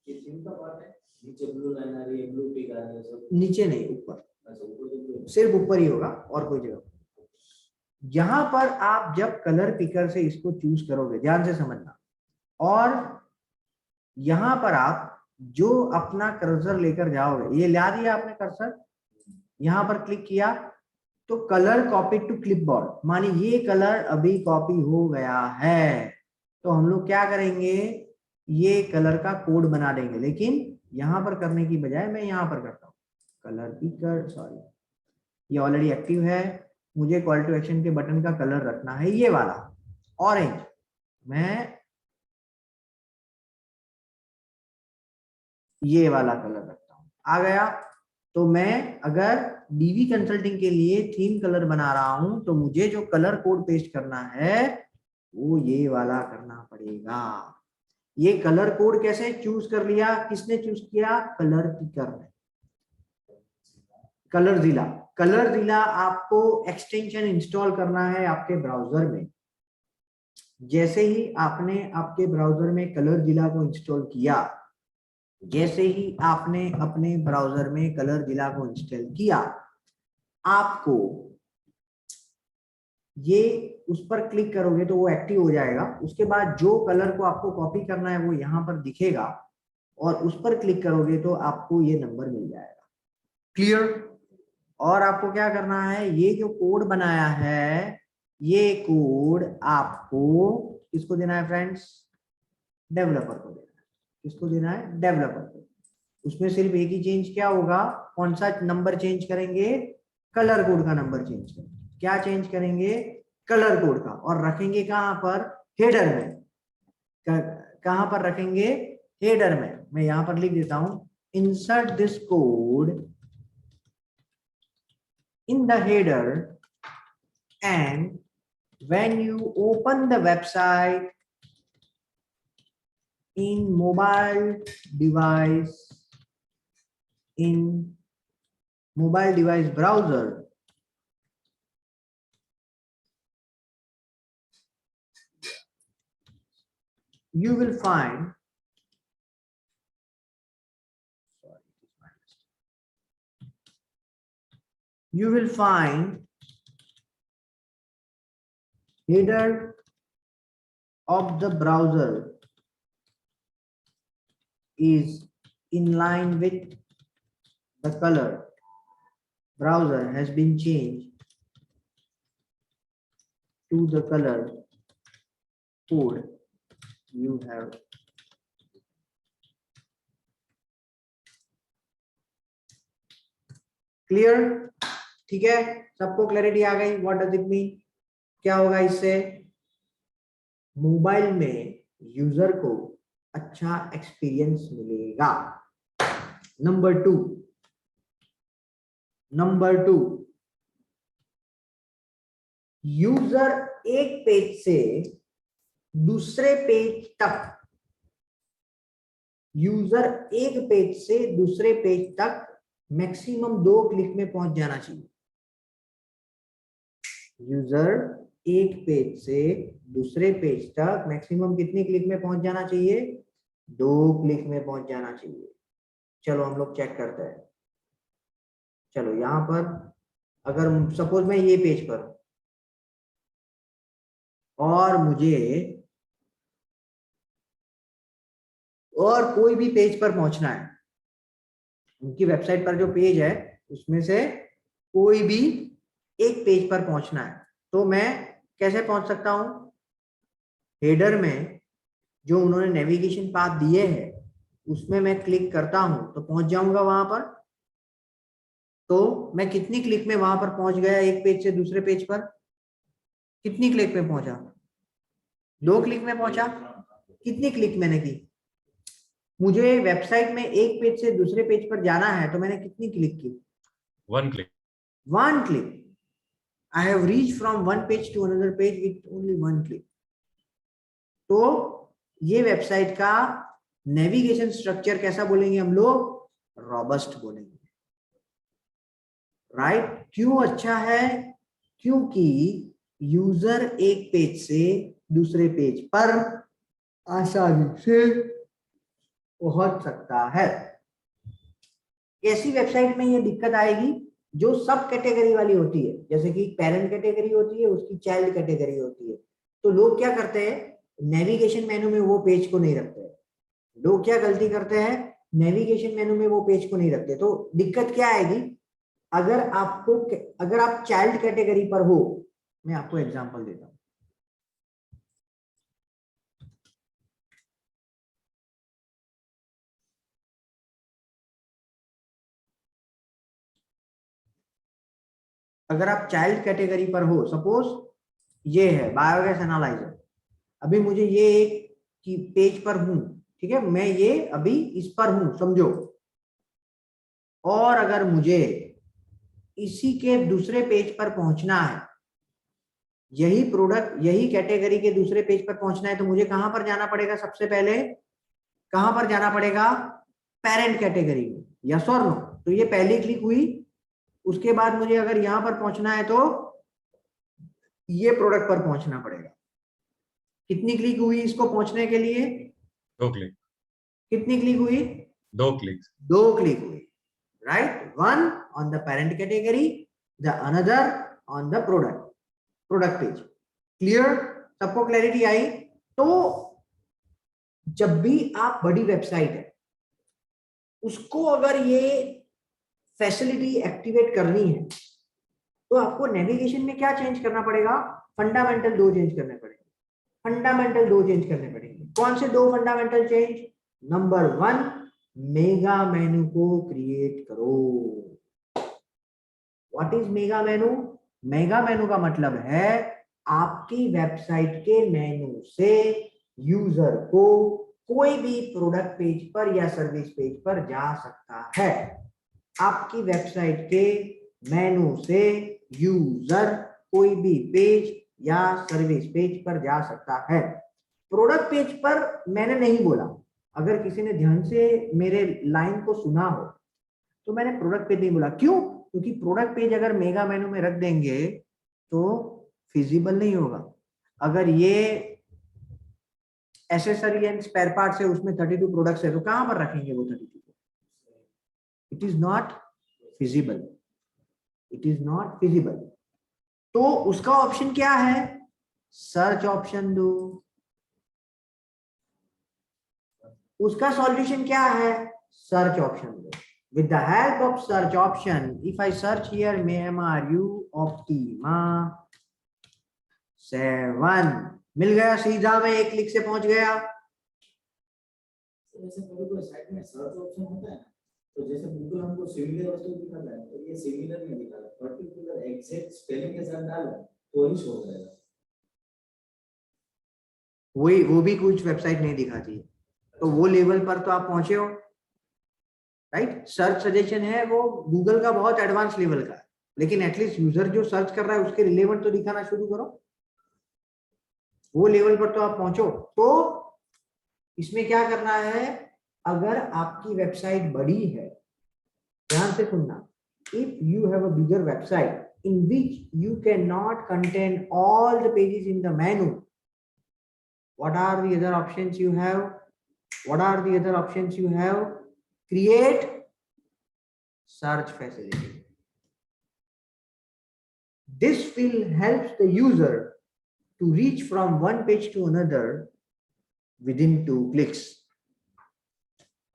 J: ये थीम का पार्ट है, नीचे ब्लू लाइन आ रही है, ब्लू टिक आ रही है, सब नीचे नहीं, ऊपर, सिर्फ ऊपर ही होगा और कोई जगह। यहां पर आप जब कलर पिकर से इसको चूज करोगे, ध्यान से समझना, और यहां पर आप जो अपना कर्सर लेकर जाओगे, ये ला दिया आपने कर्सर, यहां पर क्लिक किया तो कलर कॉपी टू क्लिपबोर्ड, माने ये कलर अभी कॉपी हो गया है। तो हम लोग क्या करेंगे, ये कलर का कोड बना देंगे। लेकिन यहां पर करने की बजाय मैं यहां पर करता हूं, कलर पिकर, सॉरी ये ऑलरेडी एक्टिव है, मुझे कॉल टू एक्शन के बटन का कलर रखना है ये वाला ऑरेंज। मैं ये वाला कलर रखता हूं, आ गया। तो मैं अगर डीवी कंसल्टिंग के लिए थीम कलर बना रहा हूं तो मुझे जो कलर कोड पेस्ट करना है वो ये वाला करना पड़ेगा। ये कलर कोड कैसे चूज कर लिया, किसने चूज किया, कलर पिकर ने। कलर जिला आपको एक्सटेंशन इंस्टॉल करना है आपके ब्राउजर में। जैसे ही आपने आपके ब्राउजर में कलर जिला को इंस्टॉल किया, जैसे ही आपने अपने ब्राउजर में कलर जिला को इंस्टॉल किया, आपको ये उस पर क्लिक करोगे तो वो एक्टिव हो जाएगा। उसके बाद जो कलर को आपको कॉपी करना है वो यहाँ पर दिखेगा और उस पर क्लिक करोगे तो आपको ये नंबर मिल जाएगा। क्लियर? और आपको क्या करना है, ये जो कोड बनाया है ये कोड आपको किसको देना है फ्रेंड्स? डेवलपर को देना है। किसको देना है? डेवलपर को। उसमें सिर्फ एक ही चेंज क्या होगा, कौन सा नंबर चेंज करेंगे? कलर कोड का नंबर चेंज करेंगे। क्या चेंज करेंगे? कलर कोड का। और रखेंगे कहां पर? हेडर में। कहां पर रखेंगे? हेडर में। मैं यहां पर लिख देता हूं, insert this code in the header, and when you open the website in mobile device browser, you will find header of the browser is in line with the color. Browser has been changed to the color code you have. Clear? ठीक है, सबको clarity आ गई? What does it mean? क्या होगा इससे? Mobile में user को अच्छा एक्सपीरियंस मिलेगा। नंबर टू, यूजर एक पेज से दूसरे पेज तक मैक्सिमम 2 क्लिक में पहुंच जाना चाहिए। यूजर एक पेज से दूसरे पेज तक मैक्सिमम कितनी क्लिक में पहुंच जाना चाहिए? 2 क्लिक में पहुंच जाना चाहिए। चलो हम लोग चेक करते हैं। चलो यहां पर अगर सपोज मैं ये पेज पर और मुझे और कोई भी पेज पर पहुंचना है, उनकी वेबसाइट पर जो पेज है उसमें से कोई भी एक पेज पर पहुंचना है, तो मैं कैसे पहुंच सकता हूं? हेडर में जो उन्होंने नेविगेशन पाथ दिए हैं उसमें मैं क्लिक करता हूं तो पहुंच जाऊंगा वहां पर। तो मैं कितनी क्लिक में वहां पर पहुंच गया? एक पेज से दूसरे पेज पर कितनी क्लिक में पहुंचा? 2 क्लिक में पहुंचा। कितनी क्लिक मैंने की? मुझे वेबसाइट में एक पेज से दूसरे पेज पर जाना है तो मैंने कितनी क्लिक की?
M: 1 click.
J: 1 click. I have reached from one page to another page with only 1 click. तो ये वेबसाइट का नेविगेशन स्ट्रक्चर कैसा बोलेंगे हम लोग? रॉबस्ट बोलेंगे। राइट? क्यों अच्छा है? क्योंकि यूजर एक पेज से दूसरे पेज पर आसानी से पहुंच सकता है। ऐसी वेबसाइट में ये दिक्कत आएगी जो सब कैटेगरी वाली होती है, जैसे कि पेरेंट कैटेगरी होती है, उसकी चाइल्ड कैटेगरी होती है। तो लोग क्या करते हैं? नेविगेशन मेनू में वो पेज को नहीं रखते। लोग क्या गलती करते हैं? नेविगेशन मेनू में वो पेज को नहीं रखते। तो दिक्कत क्या आएगी? अगर आप चाइल्ड कैटेगरी पर हो, मैं आपको एग्जांपल देता हूं। अगर आप चाइल्ड कैटेगरी पर हो, सपोज ये है बायोगैस एनालाइजर, अभी मुझे ये एक की पेज पर हूं, ठीक है, मैं ये अभी इस पर हूं समझो, और अगर मुझे इसी के दूसरे पेज पर पहुंचना है, यही प्रोडक्ट यही कैटेगरी के दूसरे पेज पर पहुंचना है, तो मुझे कहां पर जाना पड़ेगा? सबसे पहले कहां पर जाना पड़ेगा? पेरेंट कैटेगरी में। यस और नो? तो ये पहली क्लिक हुई। उसके बाद मुझे अगर यहां पर पहुंचना है तो ये प्रोडक्ट पर पहुंचना पड़ेगा। कितनी क्लिक हुई इसको पहुंचने के लिए?
M: 2 click.
J: कितनी क्लिक हुई?
M: 2 clicks.
J: 2 क्लिक हुई। Right? 1 on the parent category, the another on the product page. Clear? सबको क्लैरिटी आई? तो जब भी आप बड़ी वेबसाइट है उसको अगर ये फैसिलिटी एक्टिवेट करनी है तो आपको नेविगेशन में क्या चेंज करना पड़ेगा? फंडामेंटल दो चेंज करने पड़ेंगे। कौन से दो फंडामेंटल चेंज? नंबर 1, मेगा मेनू को क्रिएट करो। What is mega menu? Mega मेनू का मतलब है आपकी वेबसाइट के मेनू से यूजर को कोई भी प्रोडक्ट पेज पर या सर्विस पेज पर जा सकता है। आपकी वेबसाइट के मेनू से यूजर कोई भी पेज या सर्विस पेज पर जा सकता है। प्रोडक्ट पेज पर मैंने नहीं बोला, अगर किसी ने ध्यान से मेरे लाइन को सुना हो तो मैंने प्रोडक्ट पेज नहीं बोला। क्यों? क्योंकि प्रोडक्ट पेज अगर मेगा मेनू में रख देंगे तो फिजिबल नहीं होगा। अगर ये एसेसरी एंड स्पेयर पार्ट्स है, उसमें 32 प्रोडक्ट्स है, तो कहां पर रखेंगे वो 32? इट इज नॉट फिजिबल, तो उसका ऑप्शन क्या है? सर्च ऑप्शन दो। उसका सॉल्यूशन क्या है? सर्च ऑप्शन दो। With the help of search option, if I search here MRU Optima 7, मिल गया सीधा, मैं एक क्लिक से पहुंच गया।
N: जैसे कोई साइट में सर्च ऑप्शन होता है ना, तो जैसे गूगल हमको सिमिलर वस्तु दिखाता है, तो ये सिमिलर नहीं दिखा रहा, पर्टिकुलर एग्जैक्ट स्पेलिंग के साथ डालो तो ही शो करेगा।
J: वो भी कुछ वेबसाइट नहीं दिखाती है, तो वो लेवल पर तो आप पहुंचे हो, राइट? सर्च सजेशन है वो गूगल का बहुत एडवांस लेवल का है, लेकिन एटलीस्ट यूजर जो सर्च कर रहा है उसके रिलेवेंट तो दिखाना शुरू करो। वो लेवल पर तो आप पहुंचो। तो इसमें क्या करना है? अगर आपकी वेबसाइट बड़ी है, ध्यान से सुनना, if you have a bigger website in which you can not contain all the pages in the menu, what are the other options you have? Create search facility. This will help the user to reach from one page to another within 2 clicks.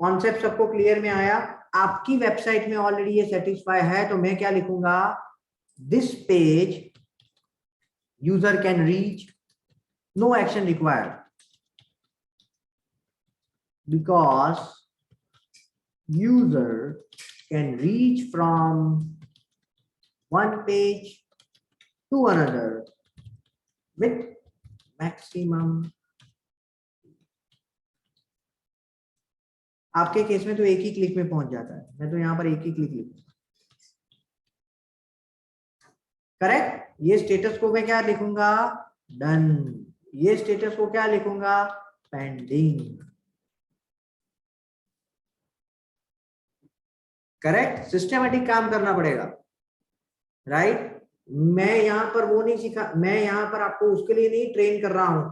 J: Concept सबको clear में आया? आपकी website में already ये satisfy है, तो मैं क्या लिखूंगा? This page user can reach, no action required, because user can reach from one page to another with maximum. आपके केस में तो एक ही क्लिक में पहुंच जाता है, मैं तो यहां पर एक ही क्लिक लिखूंगा। करेक्ट? ये स्टेटस को मैं क्या लिखूंगा? डन। ये स्टेटस को क्या लिखूंगा? पेंडिंग। करेक्ट? सिस्टमैटिक काम करना पड़ेगा, राइट? मैं यहां पर वो नहीं सीखा, मैं यहां पर आपको उसके लिए नहीं ट्रेन कर रहा हूं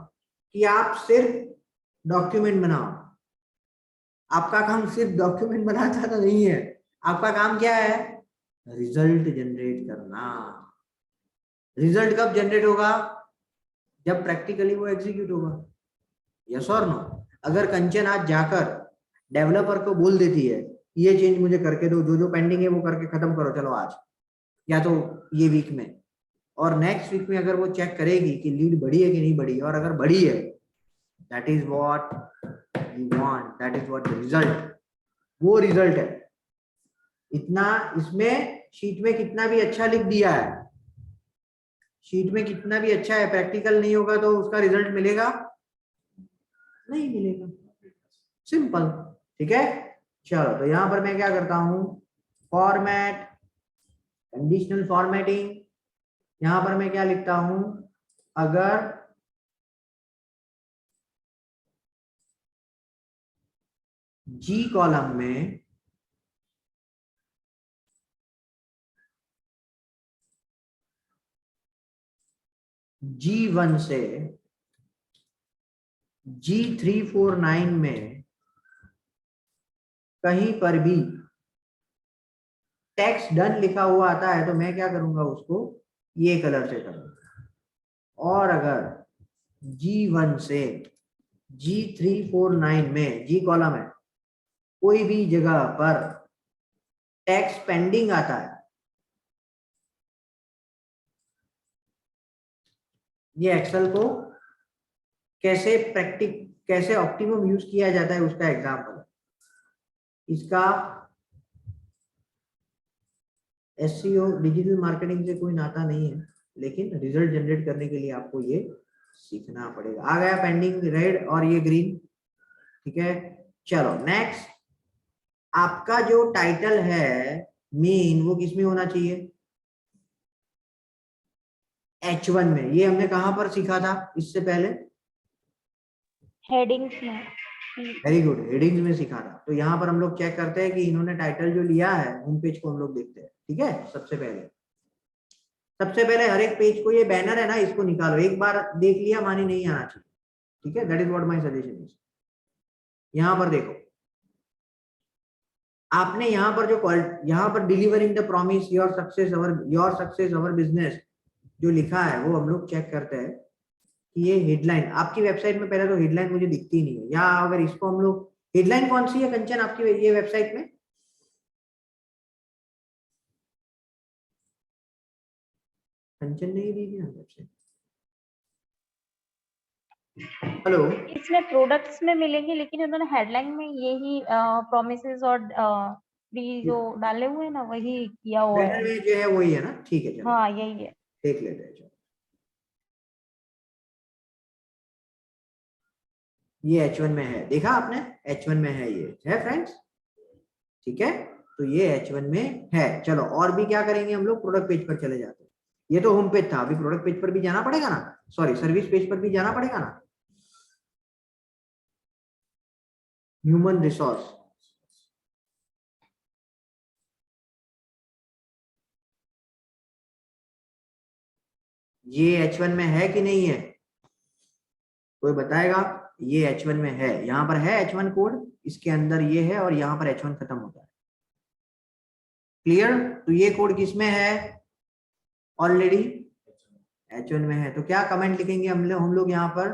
J: कि आप सिर्फ डॉक्यूमेंट बनाओ। आपका काम सिर्फ डॉक्यूमेंट बनाना तो नहीं है, आपका काम क्या है? रिजल्ट जनरेट करना। रिजल्ट कब जनरेट होगा? जब प्रैक्टिकली वो एग्जीक्यूट होगा। यस और नो? अगर कंचन आज जाकर डेवलपर को बोल देती है ये चेंज मुझे करके दो, जो जो पेंडिंग है वो करके खत्म करो चलो आज, या तो ये वीक में, और नेक्स्ट वीक में अगर वो चेक करेगी कि लीड बढ़ी है कि नहीं बढ़ी, और अगर बढ़ी है, that is what you want, that is what the result. वो रिजल्ट है। इतना इसमें शीट में कितना भी अच्छा लिख दिया है, शीट में कितना भी अच्छा है, प्रैक्टिकल नहीं होगा तो उसका रिजल्ट मिलेगा नहीं मिलेगा। सिंपल। ठीक है, चलो तो यहां पर मैं क्या करता हूं? Format, conditional formatting. यहां पर मैं क्या लिखता हूं? अगर जी कॉलम में G1 से G349 में कहीं पर भी टेक्स्ट डन लिखा हुआ आता है तो मैं क्या करूंगा, उसको ये कलर से करूंगा। और अगर G1 से G349 में, G कॉलम है, कोई भी जगह पर टेक्स्ट पेंडिंग आता है, ये एक्सेल को कैसे ऑप्टिमम यूज किया जाता है उसका एग्जांपल है। इसका एसईओ डिजिटल मार्केटिंग से कोई नाता नहीं है, लेकिन रिजल्ट जनरेट करने के लिए आपको ये सीखना पड़ेगा। आ गया पेंडिंग रेड और ये ग्रीन, ठीक है। चलो नेक्स्ट, आपका जो टाइटल है मेन, वो किसमें होना चाहिए? H1 में। ये हमने कहां पर सीखा था इससे पहले?
E: हेडिंग्स में।
J: वेरी गुड, हेडिंग्स में सीखा था। तो यहाँ पर हम लोग चेक करते हैं कि इन्होंने टाइटल जो लिया है, होम पेज को हम लोग देखते हैं, ठीक है। सबसे पहले हर एक पेज को, ये बैनर है ना, इसको निकालो। एक बार देख लिया मानी नहीं आना चाहिए, ठीक है। That is what my suggestion is. यहाँ पर देखो, आपने यहाँ पर यहाँ पर delivering the promise, your success our business जो लिखा है, वो हम लोग चेक करते हैं कि ये हेडलाइन आपकी वेबसाइट में, पहले तो हेडलाइन मुझे दिखती नहीं है। या अगर इसको हम लोग, हेडलाइन कौन सी है कंचन आपकी ये वेबसाइट में? कंचन नहीं दी है वेबसाइट। हेलो,
E: इसमें प्रोडक्ट्स में मिलेंगे, लेकिन उन्होंने हेडलाइन में यही प्रॉमिसेस और फ्री जो डाले हुए हैं ना, वही किया हुआ है।
J: बैनर में जो है वही है ना, ठीक है। चलो
E: हाँ यही है,
J: देख लेते हैं। चलो ये H1 में है, देखा आपने? H1 में है, ये है फ्रेंड्स, ठीक है। तो ये H1 में है। चलो और भी क्या करेंगे हम लोग, प्रोडक्ट पेज पर चले जाते हैं। ये तो होम पेज था, अभी प्रोडक्ट पेज पर भी जाना पड़ेगा ना, सॉरी सर्विस पेज पर भी जाना पड़ेगा ना। ह्यूमन रिसोर्स, ये H1 में है कि नहीं है? कोई बताएगा? ये H1 में है, यहाँ पर है H1 कोड, इसके अंदर ये है और यहाँ पर H1 खत्म होता है। क्लियर? तो ये कोड किसमें है? ऑलरेडी H1 में है। तो क्या कमेंट लिखेंगे हम लोग यहाँ पर?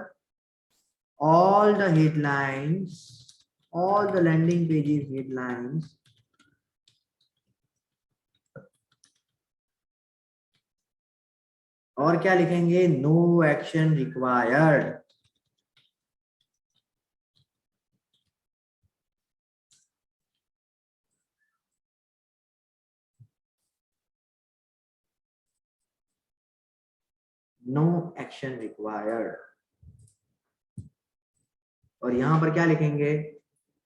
J: All the headlines, all the landing pages headlines और क्या लिखेंगे? No action required. No action required. और यहां पर क्या लिखेंगे?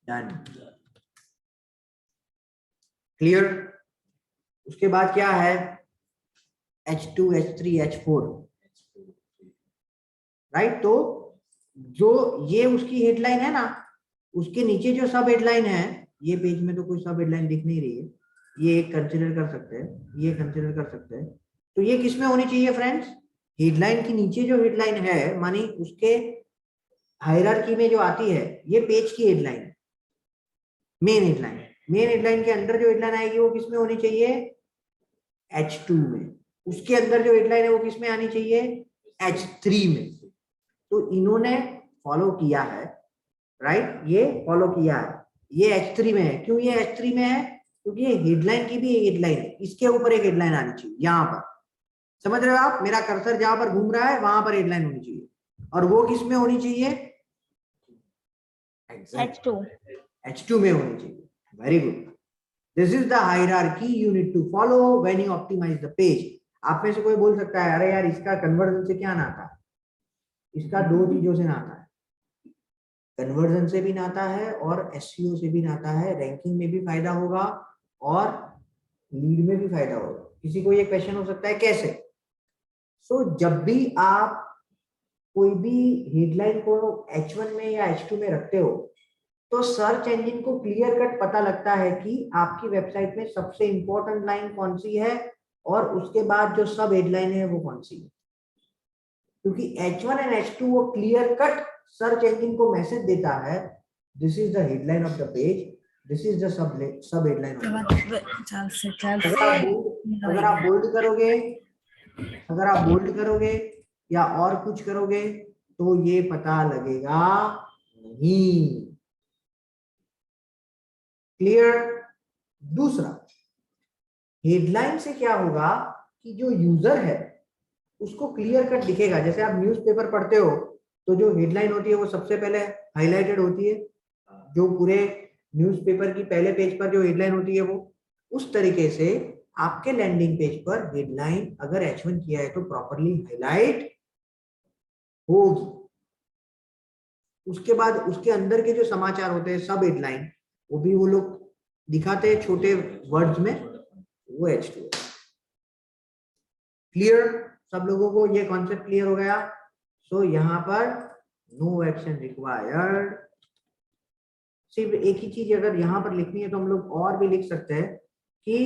J: डन। क्लियर? उसके बाद क्या है? H2, H3, H4, right. तो जो ये उसकी हेडलाइन है ना, उसके नीचे जो सब हेडलाइन है, ये पेज में तो कोई सब हेडलाइन दिख नहीं रही है, ये एक कंसिडर कर सकते हैं, ये कंसिडर कर सकते हैं। तो ये किसमें होनी चाहिए फ्रेंड्स? हेडलाइन के नीचे जो हेडलाइन है, मानी उसके हायरार्की में जो आती है, ये पेज की हेडलाइन, मेन हेडलाइन के अंदर जो हेडलाइन आएगी वो किसमें होनी चाहिए? H2 में। उसके अंदर जो हेडलाइन है वो किसमें आनी चाहिए? H3 में। तो इन्होंने फॉलो किया है, राइट, ये फॉलो किया है, ये H3 में है। क्यों ये H3 में है? क्योंकि ये हेडलाइन की भी एक हेडलाइन है, इसके ऊपर एक हेडलाइन आनी चाहिए। यहाँ पर समझ रहे हो आप? मेरा कर्सर जहां पर घूम रहा है वहां पर हेडलाइन होनी चाहिए, और वो किसमें होनी चाहिए? H2 में होनी चाहिए। Very good. This is the hierarchy you need to follow when you optimise the page. आप में से कोई बोल सकता है, अरे यार इसका कन्वर्जन से क्या नाता है? इसका दो चीजों से नाता है, कन्वर्जन से भी नाता है और एसईओ से भी नाता है। रैंकिंग में भी फायदा होगा और लीड में भी फायदा होगा। किसी को ये क्वेश्चन हो सकता है कैसे? जब भी आप कोई भी हेडलाइन को H1 में या H2 में रखते हो, तो सर्च इंजन को क्लियर कट पता लगता है कि आपकी वेबसाइट में सबसे इंपॉर्टेंट लाइन कौन सी है और उसके बाद जो सब हेडलाइन है वो कौन सी है। क्योंकि H1 एंड H2 वो क्लियर कट सर्च इंजन को मैसेज देता है, this is the headline of the page, this is the sub headline.
B: अगर
J: आप बोल्ड करोगे, अगर आप बोल्ड करोगे या और कुछ करोगे तो ये पता लगेगा नहीं। क्लियर? दूसरा, हेडलाइन से क्या होगा कि जो यूजर है उसको क्लियर कट दिखेगा। जैसे आप न्यूज़पेपर पढ़ते हो तो जो हेडलाइन होती है वो सबसे पहले हाईलाइटेड होती है, जो पूरे न्यूज़पेपर की पहले पेज पर जो हेडलाइन होती है वो। उस तरीके से आपके लैंडिंग पेज पर हेडलाइन अगर H1 किया है तो प्रॉपरली हाईलाइट होगी। उसके बाद उसके अंदर के जो समाचार होते हैं सब हेडलाइन, वो भी वो लोग दिखाते हैं छोटे वर्ड्स में, वो H2 है। क्लियर? सब लोगों को ये कॉन्सेप्ट क्लियर हो गया? सो यहाँ पर नो एक्शन रिक्वायर्ड। सिर्फ एक ही चीज अगर यहाँ पर लिखनी है तो हम लोग और भी लिख सकते हैं कि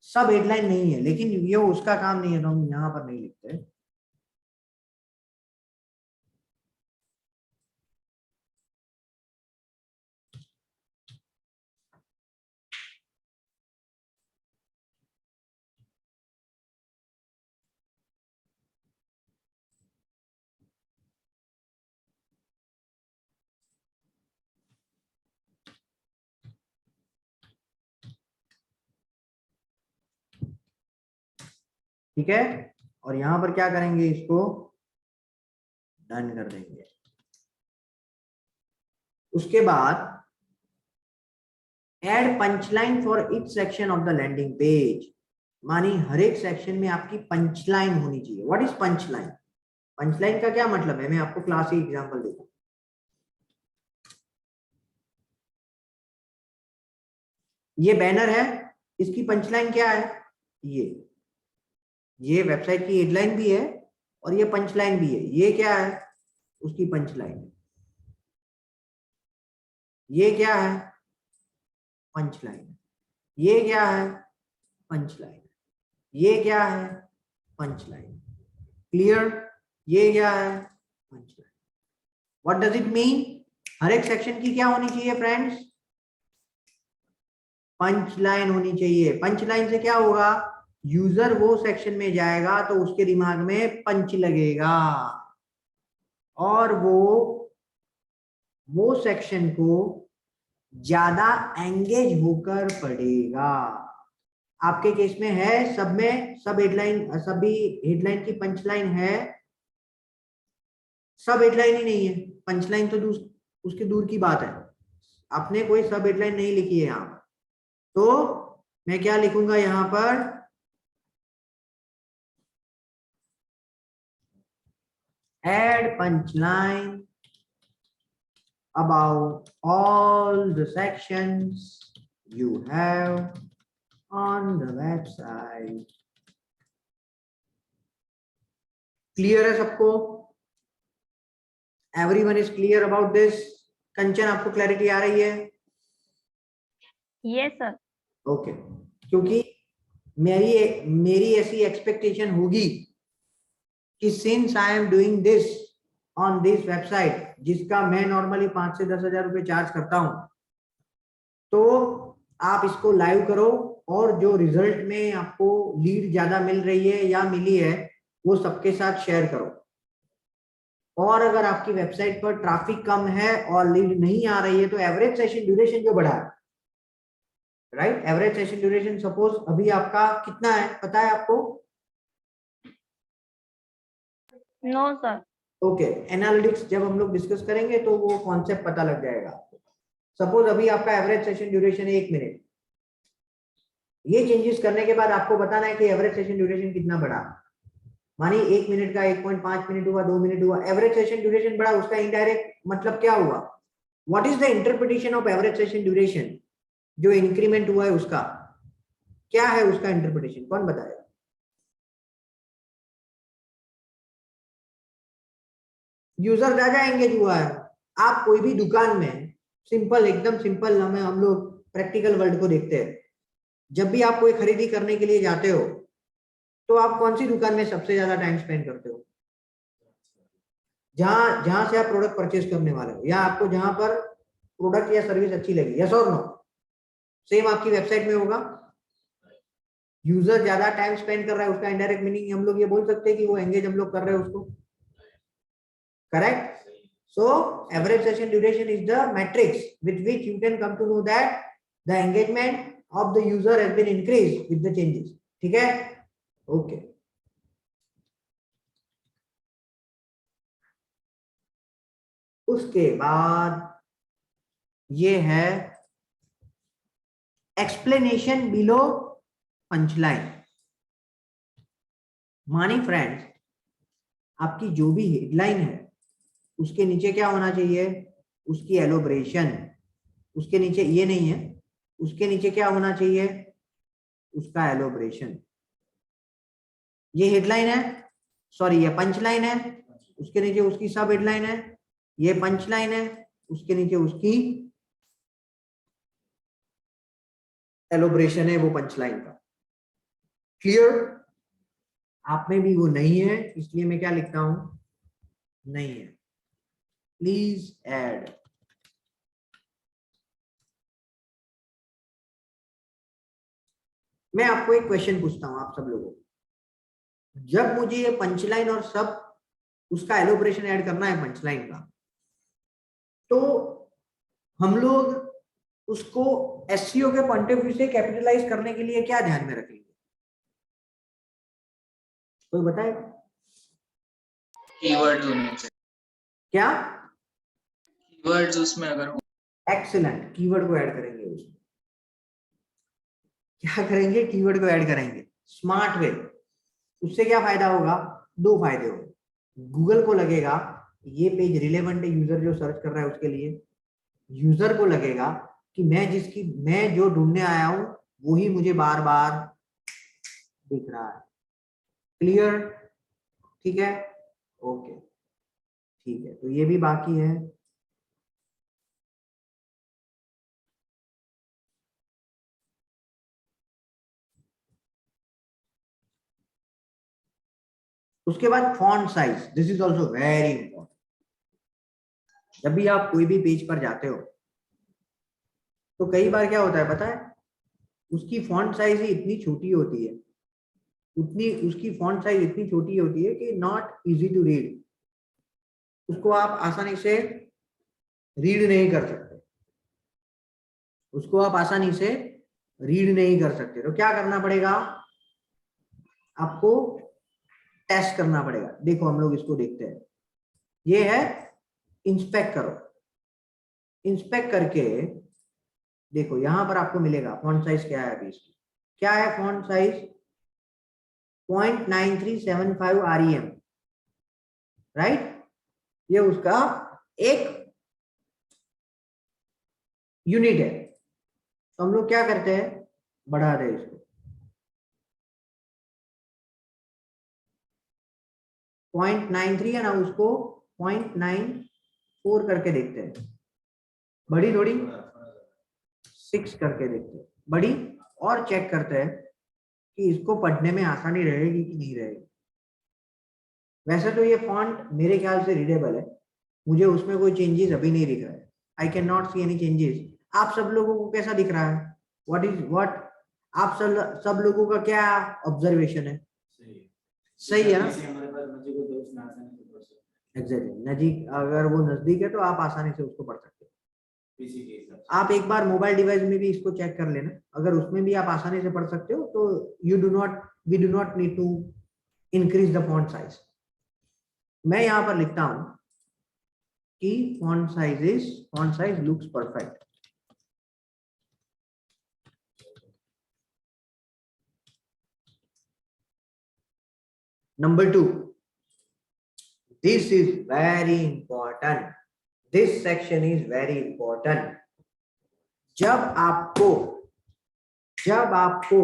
J: सब हेडलाइन नहीं है, लेकिन ये उसका काम नहीं है तो हम यहाँ पर नहीं लिखते। ठीक है, और यहां पर क्या करेंगे, इसको डन कर देंगे। उसके बाद add punchline for each section of the landing page, मानी हर एक सेक्शन में आपकी पंचलाइन होनी चाहिए। What is punchline? पंचलाइन का क्या मतलब है, मैं आपको क्लास ही एग्जांपल देता हूं। ये बैनर है, इसकी पंचलाइन क्या है? ये वेबसाइट की हेडलाइन भी है और ये पंचलाइन भी है। ये क्या है? उसकी पंचलाइन। ये क्या है? पंचलाइन। ये क्या है? पंचलाइन। ये क्या है? पंचलाइन। क्लियर? ये क्या है? Punchline. What does it mean? हर एक सेक्शन की क्या होनी चाहिए फ्रेंड्स? पंचलाइन होनी चाहिए। पंचलाइन से क्या होगा? यूजर वो सेक्शन में जाएगा तो उसके दिमाग में पंच लगेगा और वो सेक्शन को ज्यादा एंगेज होकर पढ़ेगा। आपके केस में है, सब में सब हेडलाइन, सभी हेडलाइन की पंचलाइन है, सब हेडलाइन ही नहीं है। पंचलाइन तो उसके दूर की बात है, आपने कोई सब हेडलाइन नहीं लिखी है यहाँ। तो मैं क्या लिखूंगा यहाँ पर? add punchline about all the sections you have on the website. Clear है सबको? Everyone is clear about this? कंचन, आपको क्लैरिटी आ रही है?
E: Yes sir.
J: ओके, क्योंकि मेरी ऐसी एक्सपेक्टेशन होगी कि since I am doing this on this website, जिसका मैं नॉर्मली 5 से 10,000 रुपए चार्ज करता हूं, तो आप इसको लाइव करो और जो रिजल्ट में आपको लीड ज्यादा मिल रही है या मिली है वो सबके साथ शेयर करो। और अगर आपकी वेबसाइट पर ट्रैफिक कम है और लीड नहीं आ रही है तो एवरेज सेशन ड्यूरेशन जो बढ़ा है, right, average session duration suppose अभी आपका कितना है पता है आपको?
E: No sir.
J: ओके, एनालिटिक्स जब हम लोग डिस्कस करेंगे तो वो कॉन्सेप्ट पता लग जाएगा आपको। सपोज अभी आपका एवरेज सेशन ड्यूरेशन है 1 मिनट, ये चेंजेस करने के बाद आपको बताना है कि एवरेज सेशन ड्यूरेशन कितना बढ़ा। मानिए 1 मिनट का 1.5 मिनट हुआ, 2 मिनट हुआ, एवरेज सेशन ड्यूरेशन बढ़ा, उसका इनडायरेक्ट मतलब क्या हुआ? What is the interpretation of average session duration? जो इंक्रीमेंट हुआ है उसका क्या है, उसका इंटरप्रिटेशन कौन बताएगा? यूजर ज्यादा एंगेज हुआ है। आप कोई भी दुकान में सिंपल, एकदम सिंपल, हम लोग प्रैक्टिकल वर्ल्ड को देखते हैं। जब भी आप कोई खरीदी करने के लिए जाते हो तो आप कौन सी दुकान में सबसे ज्यादा टाइम स्पेंड करते हो? जहां से आप प्रोडक्ट परचेज करने वाले हो, या आपको जहां पर प्रोडक्ट या सर्विस अच्छी लगी, यस और नो? सेम आपकी वेबसाइट में होगा। यूजर ज्यादा टाइम स्पेंड कर रहा है, उसका इनडायरेक्ट मीनिंग हम लोग ये बोल सकते हैं कि वो एंगेज हम लोग कर रहे हैं उसको, correct? So average session duration is the matrix with which you can come to know that the engagement of the user has been increased with the changes. ठीक है? Okay. उसके बाद ये है explanation below punchline. मानी friends, आपकी जो भी हेडलाइन है उसके नीचे क्या होना चाहिए? उसकी एलोब्रेशन। उसके नीचे ये नहीं है, उसके नीचे क्या होना चाहिए? उसका एलोब्रेशन। ये हेडलाइन है, सॉरी ये पंच लाइन है, उसके नीचे उसकी सब हेडलाइन है। ये पंच लाइन है, उसके नीचे उसकी एलोब्रेशन है वो पंच लाइन का। क्लियर? आप में भी वो नहीं है, इसलिए मैं क्या लिखता हूं? नहीं है। Please add. मैं आपको एक क्वेश्चन पूछता हूं आप सब लोगों को, जब मुझे ये पंचलाइन और सब उसका एलोब्रेशन ऐड करना है पंचलाइन का, तो हम लोग उसको एसईओ के पॉइंट ऑफ व्यू से कैपिटलाइज करने के लिए क्या ध्यान में रखेंगे? कोई बताए?
O: कीवर्ड होने चाहिए।
J: क्या
O: कीवर्ड्स उसमें अगर हो।
J: एक्सीलेंट, कीवर्ड को ऐड करेंगे उसमें। क्या करेंगे? कीवर्ड को ऐड करेंगे स्मार्ट वे। उससे क्या फायदा होगा? दो फायदे होंगे। गूगल को लगेगा ये पेज रिलेवेंट है यूजर जो सर्च कर रहा है उसके लिए। यूजर को लगेगा कि मैं जो ढूंढने आया हूं वही मुझे बार बार दिख रहा है। क्लियर? ठीक है? ओके, ठीक है। तो ये भी बाकी है। उसके बाद font size, this is also very important. जब भी आप कोई भी पेज पर जाते हो तो कई बार क्या होता है पता है? उसकी फॉन्ट साइज ही इतनी छोटी होती है, उसकी फॉन्ट साइज इतनी छोटी होती है कि नॉट इजी टू रीड। उसको आप आसानी से रीड नहीं कर सकते, उसको आप आसानी से रीड नहीं कर सकते। तो क्या करना पड़ेगा? आपको टेस्ट करना पड़ेगा। देखो हम लोग इसको देखते हैं। ये है इंस्पेक्ट करो। इंस्पेक्ट करके देखो यहां पर आपको मिलेगा फॉन्ट साइज क्या है अभी इसकी। क्या है फॉन्ट साइज? 0.9375 REM, right? ये उसका एक यूनिट है। तो हम लोग क्या करते हैं? बढ़ा दें इसको 0.93 है ना, उसको 0.94 करके देखते हैं। बड़ी थोड़ी 6 करके देखते हैं बड़ी, और चेक करते हैं कि इसको पढ़ने में आसानी रहेगी कि नहीं रहेगी। वैसे तो ये फॉन्ट मेरे ख्याल से रीडेबल है, मुझे उसमें कोई चेंजेस अभी नहीं दिख रहा है। I can not see any changes. आप सब लोगों को कैसा दिख रहा है? व्हाट आप सब लोगों का क्या ऑब्जर्वेशन है? सही है ना? एग्जैक्टली, नजीक अगर वो नजदीक है तो आप आसानी से उसको पढ़ सकते हो। आप एक बार मोबाइल डिवाइस में भी इसको चेक कर लेना, अगर उसमें भी आप आसानी से पढ़ सकते हो तो we do not need to increase the font size. मैं यहां पर लिखता हूं कि font size looks perfect. Number 2, this is very important. This section is very important. जब आपको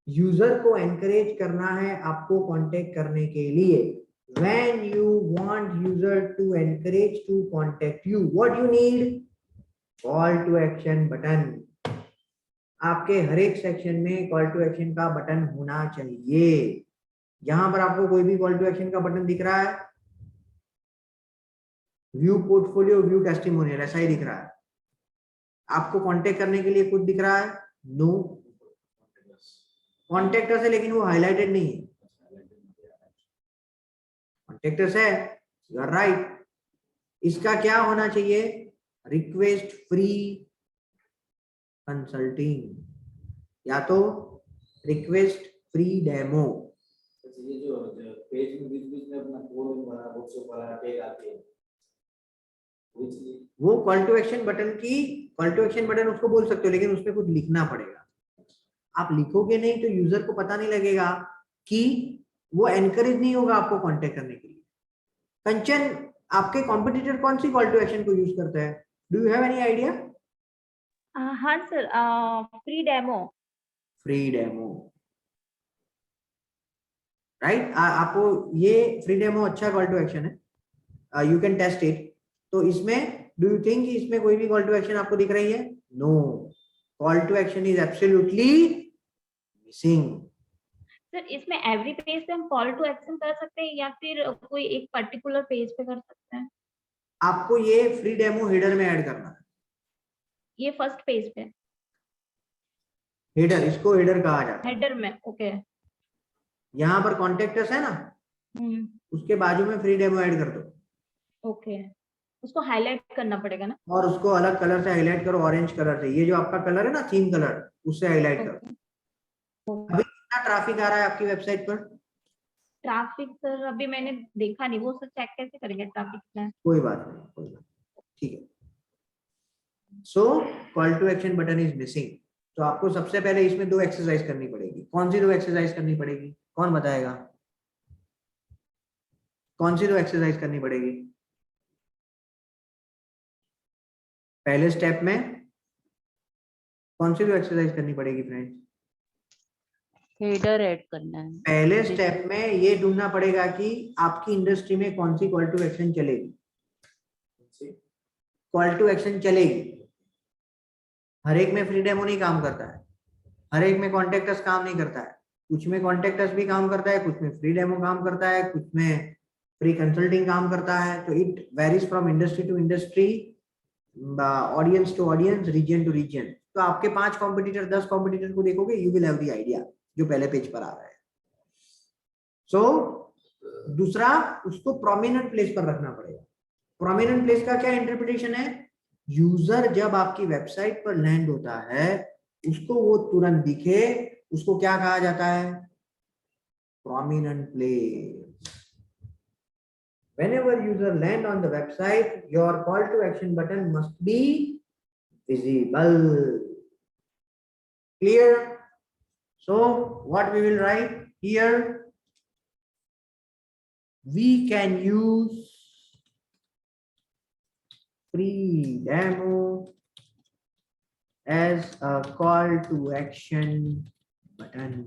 J: यूजर को एनकरेज करना है आपको कांटेक्ट करने के लिए, when you want user to encourage to contact you, what you need? Call to action button. आपके हर एक सेक्शन में कॉल टू एक्शन का बटन होना चाहिए। यहां पर आपको कोई भी कॉल टू एक्शन का बटन दिख रहा है? व्यू पोर्टफोलियो, व्यू टेस्टिमोनियल, ऐसा ही दिख रहा है। आपको कांटेक्ट करने के लिए कुछ दिख रहा है? नो, कॉन्टेक्टर्स है लेकिन वो हाईलाइटेड नहीं है। कॉन्टेक्टर्स है, यू आर राइट। इसका क्या होना चाहिए? रिक्वेस्ट फ्री कंसल्टिंग या तो रिक्वेस्ट फ्री डेमो।
N: ये जो पेज में बीच में अपना कोड बना बॉक्स वाला टैग आते हैं
J: वो कॉल टू एक्शन बटन उसको बोल सकते हो, लेकिन उसमें कुछ लिखना पड़ेगा। आप लिखोगे नहीं तो यूजर को पता नहीं लगेगा, कि वो एनकरेज नहीं होगा आपको कांटेक्ट करने के लिए। कंचन, आपके कॉम्पिटिटर कौन सी कॉल टू एक्शन को यूज करते हैं? Do you have any idea?
E: हाँ sir, free demo.
J: Free demo, right. आपको ये फ्री डेमो अच्छा कॉल टू एक्शन है, यू कैन टेस्ट इट। तो इसमें डू यू थिंक इसमें कोई भी कॉल टू एक्शन आपको दिख रही है? No, call to action is absolutely missing.
E: Sir इसमें एवरी पेज पे हम कॉल टू एक्शन कर सकते हैं या फिर कोई एक पर्टिकुलर पेज पे कर सकते हैं?
J: आपको ये फ्री डेमो हेडर में ऐड करना है।
E: ये फर्स्ट पेज पे?
J: हेडर, इसको हेडर कहा जाता है।
E: हेडर में, ओके।
J: यहाँ पर कॉन्टेक्टर्स है ना, उसके बाजू में फ्री डेमो ऐड कर दो।
E: ओके, उसको हाईलाइट करना पड़ेगा ना?
J: और उसको अलग कलर से हाईलाइट करो, ऑरेंज कलर से। ये जो आपका कलर है ना, थीम कलर, उससे हाईलाइट करो। अभी कितना ट्रैफिक आ रहा है आपकी वेबसाइट पर?
E: ट्रैफिक सर अभी मैंने देखा नहीं, वो सर चेक कैसे करेंगे ट्रैफिक में?
J: कोई बात नहीं, कोई बात नहीं, ठीक है। So call to action button is missing. तो आपको सबसे पहले इसमें 2 एक्सरसाइज करनी पड़ेगी। कौन सी 2 एक्सरसाइज करनी पड़ेगी? कौन बताएगा? कौन सी 2 एक्सरसाइज करनी पड़ेगी? पहले स्टेप में कौन सी 2 एक्सरसाइज करनी पड़ेगी फ्रेंड्स?
K: हेडर ऐड करना है।
J: पहले स्टेप में ये ढूंढना पड़ेगा कि आपकी इंडस्ट्री में कौन सी कॉल टू एक्शन चलेगी। कॉल टू एक्शन चलेगी, हर एक में फ्री डेमो नहीं काम करता है, हर एक में कॉन्टेक्टस काम नहीं करता है। कुछ में कॉन्टेक्टस भी काम करता है, कुछ में फ्री डेमो काम करता है, कुछ में फ्री कंसल्टिंग काम करता है। तो it varies from industry to industry, audience to audience, region to region. तो आपके 5 कॉम्पिटिटर 10 कॉम्पिटिटर को देखोगे, you will have the idea जो पहले पेज पर आ रहा है। सो दूसरा, उसको प्रोमिनेंट प्लेस पर रखना पड़ेगा। प्रोमिनेंट प्लेस का क्या इंटरप्रिटेशन है? यूजर जब आपकी वेबसाइट पर लैंड होता है, उसको वो तुरंत दिखे, उसको क्या कहा जाता है? Prominent place. Whenever user land on the website, your call to action button must be visible. Clear? So what we will write here, we can use free demo as a call to action button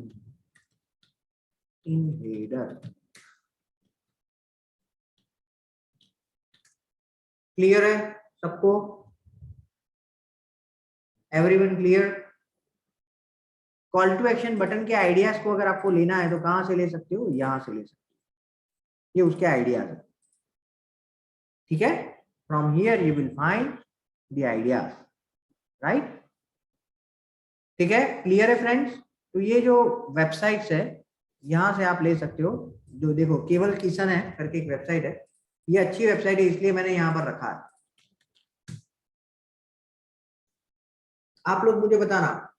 J: in header. Clear है सबको? Everyone clear? Call to action button के ideas को अगर आपको लेना है तो कहां से ले सकते हो? यहां से ले सकते हो, ये उसके आइडियाज है। ठीक है, from here you will find the ideas, right? ठीक है, क्लियर है फ्रेंड्स? तो ये जो वेबसाइट्स है, यहां से आप ले सकते हो। जो देखो, केवल किशन है करके एक वेबसाइट है, ये अच्छी वेबसाइट है, इसलिए मैंने यहां पर रखा है। आप लोग मुझे बताना,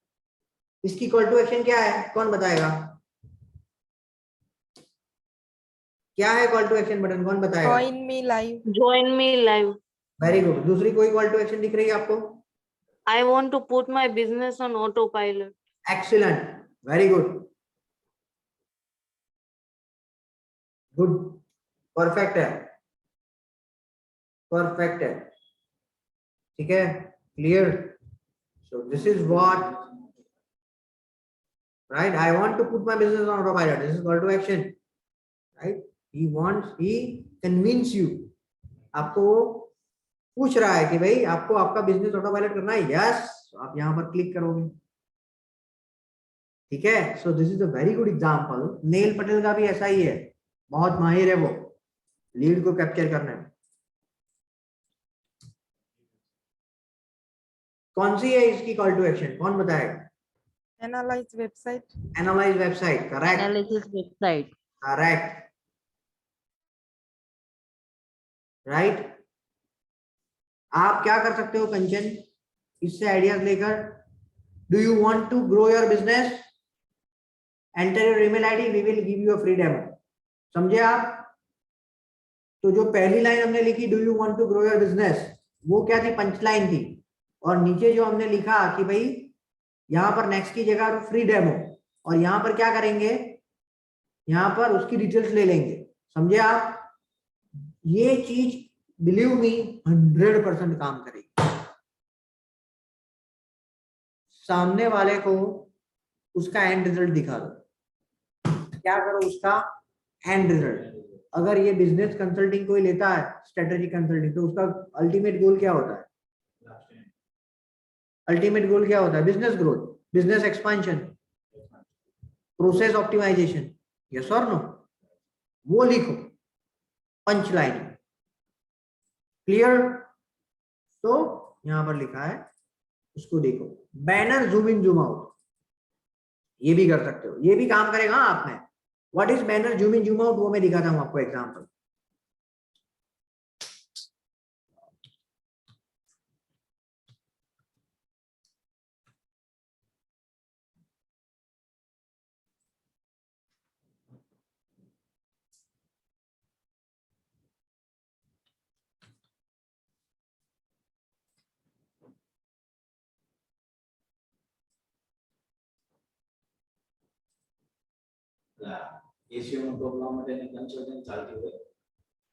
J: इसकी कॉल टू एक्शन क्या है? कौन बताएगा? क्या है कॉल टू एक्शन बटन? कौन बताएगा?
I: Join me live.
F: Join me live.
J: Very good. दूसरी कोई कॉल टू एक्शन दिख रही है आपको?
F: I want to put my business on autopilot.
J: Excellent, very good, good, perfect है, परफेक्ट है। ठीक है, clear? So this is what, right? I want to put my business on autopilot, this is call to action, right? He convince you, आपको पूछ रहा है कि भाई आपको आपका बिजनेस ऑटोपायलट करना है। यस, आप यहां पर क्लिक करोगे। ठीक है, so this is a very good example. Nail Patel का भी ऐसा ही है, बहुत माहिर है वो लीड को कैप्चर करने में। कौन सी है इसकी कॉल टू एक्शन, कौन बताएगा?
G: Analyze website.
J: Analyse website, correct
K: Analysis website.
J: Correct right. आप क्या कर सकते हो कंचन इससे आइडियाज लेकर? Do you want to grow your business? Enter your email ID, we will give you a free demo. समझे आप? तो जो पहली लाइन हमने लिखी do you want to grow your business, वो क्या थी? पंच लाइन थी। और नीचे जो हमने लिखा कि भाई यहां पर नेक्स्ट की जगह फ्री डेमो, और यहां पर क्या करेंगे, यहां पर उसकी डिटेल्स ले लेंगे। समझे आप? ये चीज बिलीव मी 100% काम करेगी। सामने वाले को उसका एंड रिजल्ट दिखा दो। क्या करो? उसका एंड रिजल्ट। अगर ये बिजनेस कंसल्टिंग कोई लेता है, स्ट्रेटेजी कंसल्टिंग, तो उसका अल्टीमेट गोल क्या होता है? अल्टीमेट गोल क्या होता है? Business growth, business expansion, process optimisation, yes और नो? वो लिखो पंच लाइन। क्लियर? तो यहां पर लिखा है, उसको देखो। Banner zoom in zoom out, ये भी कर सकते हो, ये भी काम करेगा आप में। What is banner zoom in zoom out, वो मैं दिखाता हूं आपको एग्जांपल।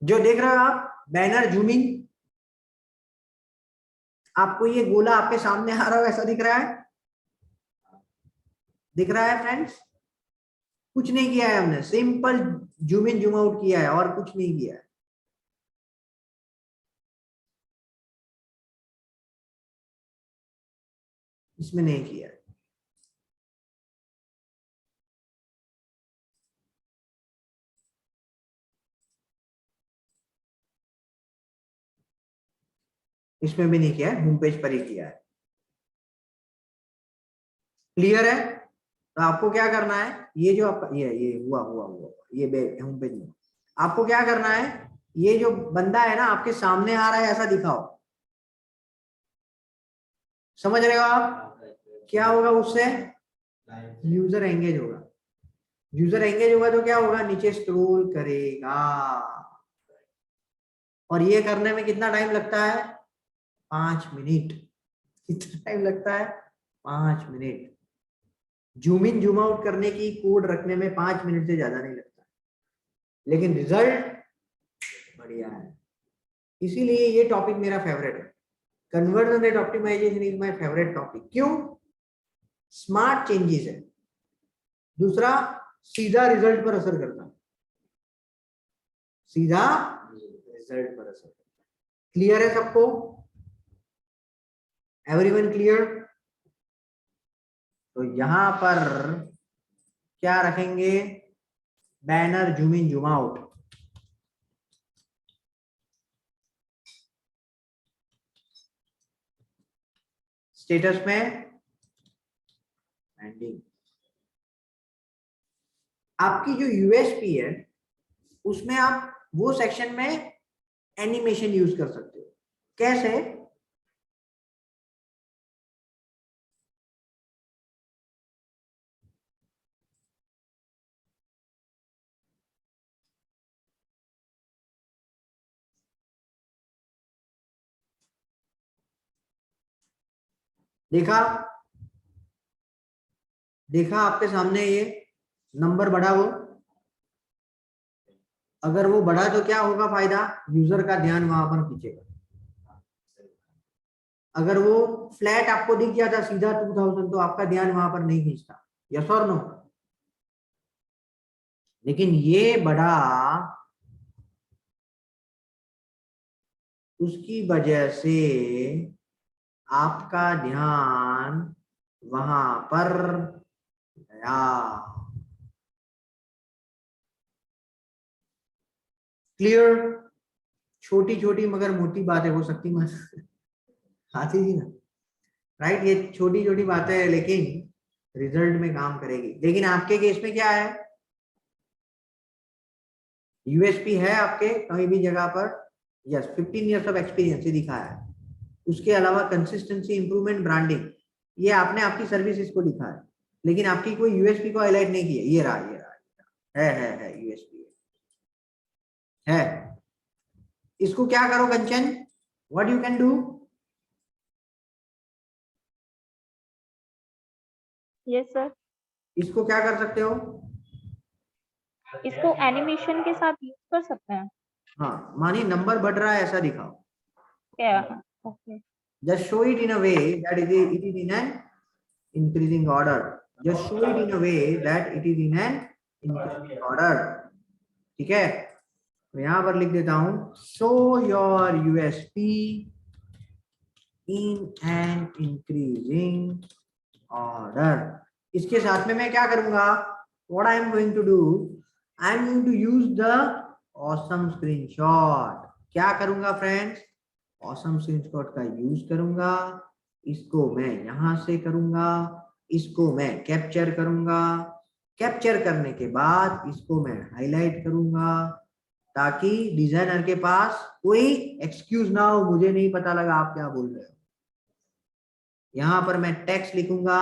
J: जो देख रहे हो आप बैनर जूमिंग, आपको ये गोला आपके सामने आ रहा है, ऐसा दिख रहा है? दिख रहा है फ्रेंड्स? कुछ नहीं किया है हमने, simple zoom in zoom out किया है और कुछ नहीं किया है। इसमें नहीं किया है। इसमें भी नहीं किया है, होम पेज पर ही किया है। क्लियर है? तो आपको क्या करना है, ये जो आपका ये हुआ ये होम पेज में, आपको क्या करना है, ये जो बंदा है ना आपके सामने आ रहा है ऐसा दिखाओ। समझ रहे हो आप? क्या होगा उससे? यूजर एंगेज होगा। यूजर एंगेज होगा तो क्या होगा? नीचे स्क्रॉल करेगा। और ये करने में कितना टाइम लगता है? 5 मिनट। कितना टाइम लगता है? 5 minute. Zoom in zoom out करने की कोड रखने में 5 मिनट से ज्यादा नहीं लगता, लेकिन रिजल्ट बढ़िया है। इसीलिए ये टॉपिक मेरा फेवरेट है। Conversion rate optimisation is my favourite topic. क्यों? स्मार्ट चेंजेस है। दूसरा, सीधा रिजल्ट पर असर करता है, सीधा रिजल्ट पर असर करता है। क्लियर है सबको? Everyone clear? तो यहां पर क्या रखेंगे? Banner zoom in zoom out. Status में एंडिंग। आपकी जो यूएसपी है उसमें आप वो सेक्शन में एनिमेशन यूज कर सकते हो। कैसे? देखा? देखा आपके सामने ये नंबर बढ़ा, वो अगर वो बढ़ा तो क्या होगा फायदा? यूजर का ध्यान वहां पर खींचेगा। अगर वो फ्लैट आपको दिख जाता सीधा 2000 तो आपका ध्यान वहां पर नहीं खींचता। यस और नो? लेकिन ये बढ़ा, उसकी वजह से आपका ध्यान वहां पर गया। क्लियर? छोटी छोटी मगर मोटी बातें हो सकती, मैं आती थी ना। राइट। ये छोटी छोटी बातें है लेकिन रिजल्ट में काम करेगी। लेकिन आपके केस में क्या है, यूएसपी है आपके कहीं भी जगह पर, यस 15 इयर्स ऑफ एक्सपीरियंस ये दिखा है। उसके अलावा कंसिस्टेंसी, इंप्रूवमेंट, ब्रांडिंग, ये आपने आपकी सर्विसेज को लिखा है, लेकिन आपकी कोई यूएसपी को हाईलाइट नहीं किया। ये रहा, ये रहा, है यूएसपी है। इसको क्या करो Kanchan, what you can do,
E: yes sir,
J: इसको क्या कर सकते हो,
E: इसको एनिमेशन के साथ यूज कर सकते हैं
J: हाँ मानी नंबर बढ़ रहा है ऐसा दिखाओ,
E: क्या? Okay,
J: just show it in a way that it is in an increasing order, just show it in a way that it is in an increasing order, ठीक है। तो यहां पर लिख देता हूं show your USP in an increasing order। इसके साथ में मैं क्या करूंगा, what I am going to do, I am going to use the awesome screenshot। क्या करूंगा फ्रेंड्स, awesome screenshot का यूज करूंगा। इसको मैं यहां से करूंगा, इसको मैं कैप्चर करूंगा, कैप्चर करने के बाद इसको मैं हाईलाइट करूंगा ताकि डिजाइनर के पास कोई एक्सक्यूज ना हो, मुझे नहीं पता लगा आप क्या बोल रहे हो। यहां पर मैं टेक्स्ट लिखूंगा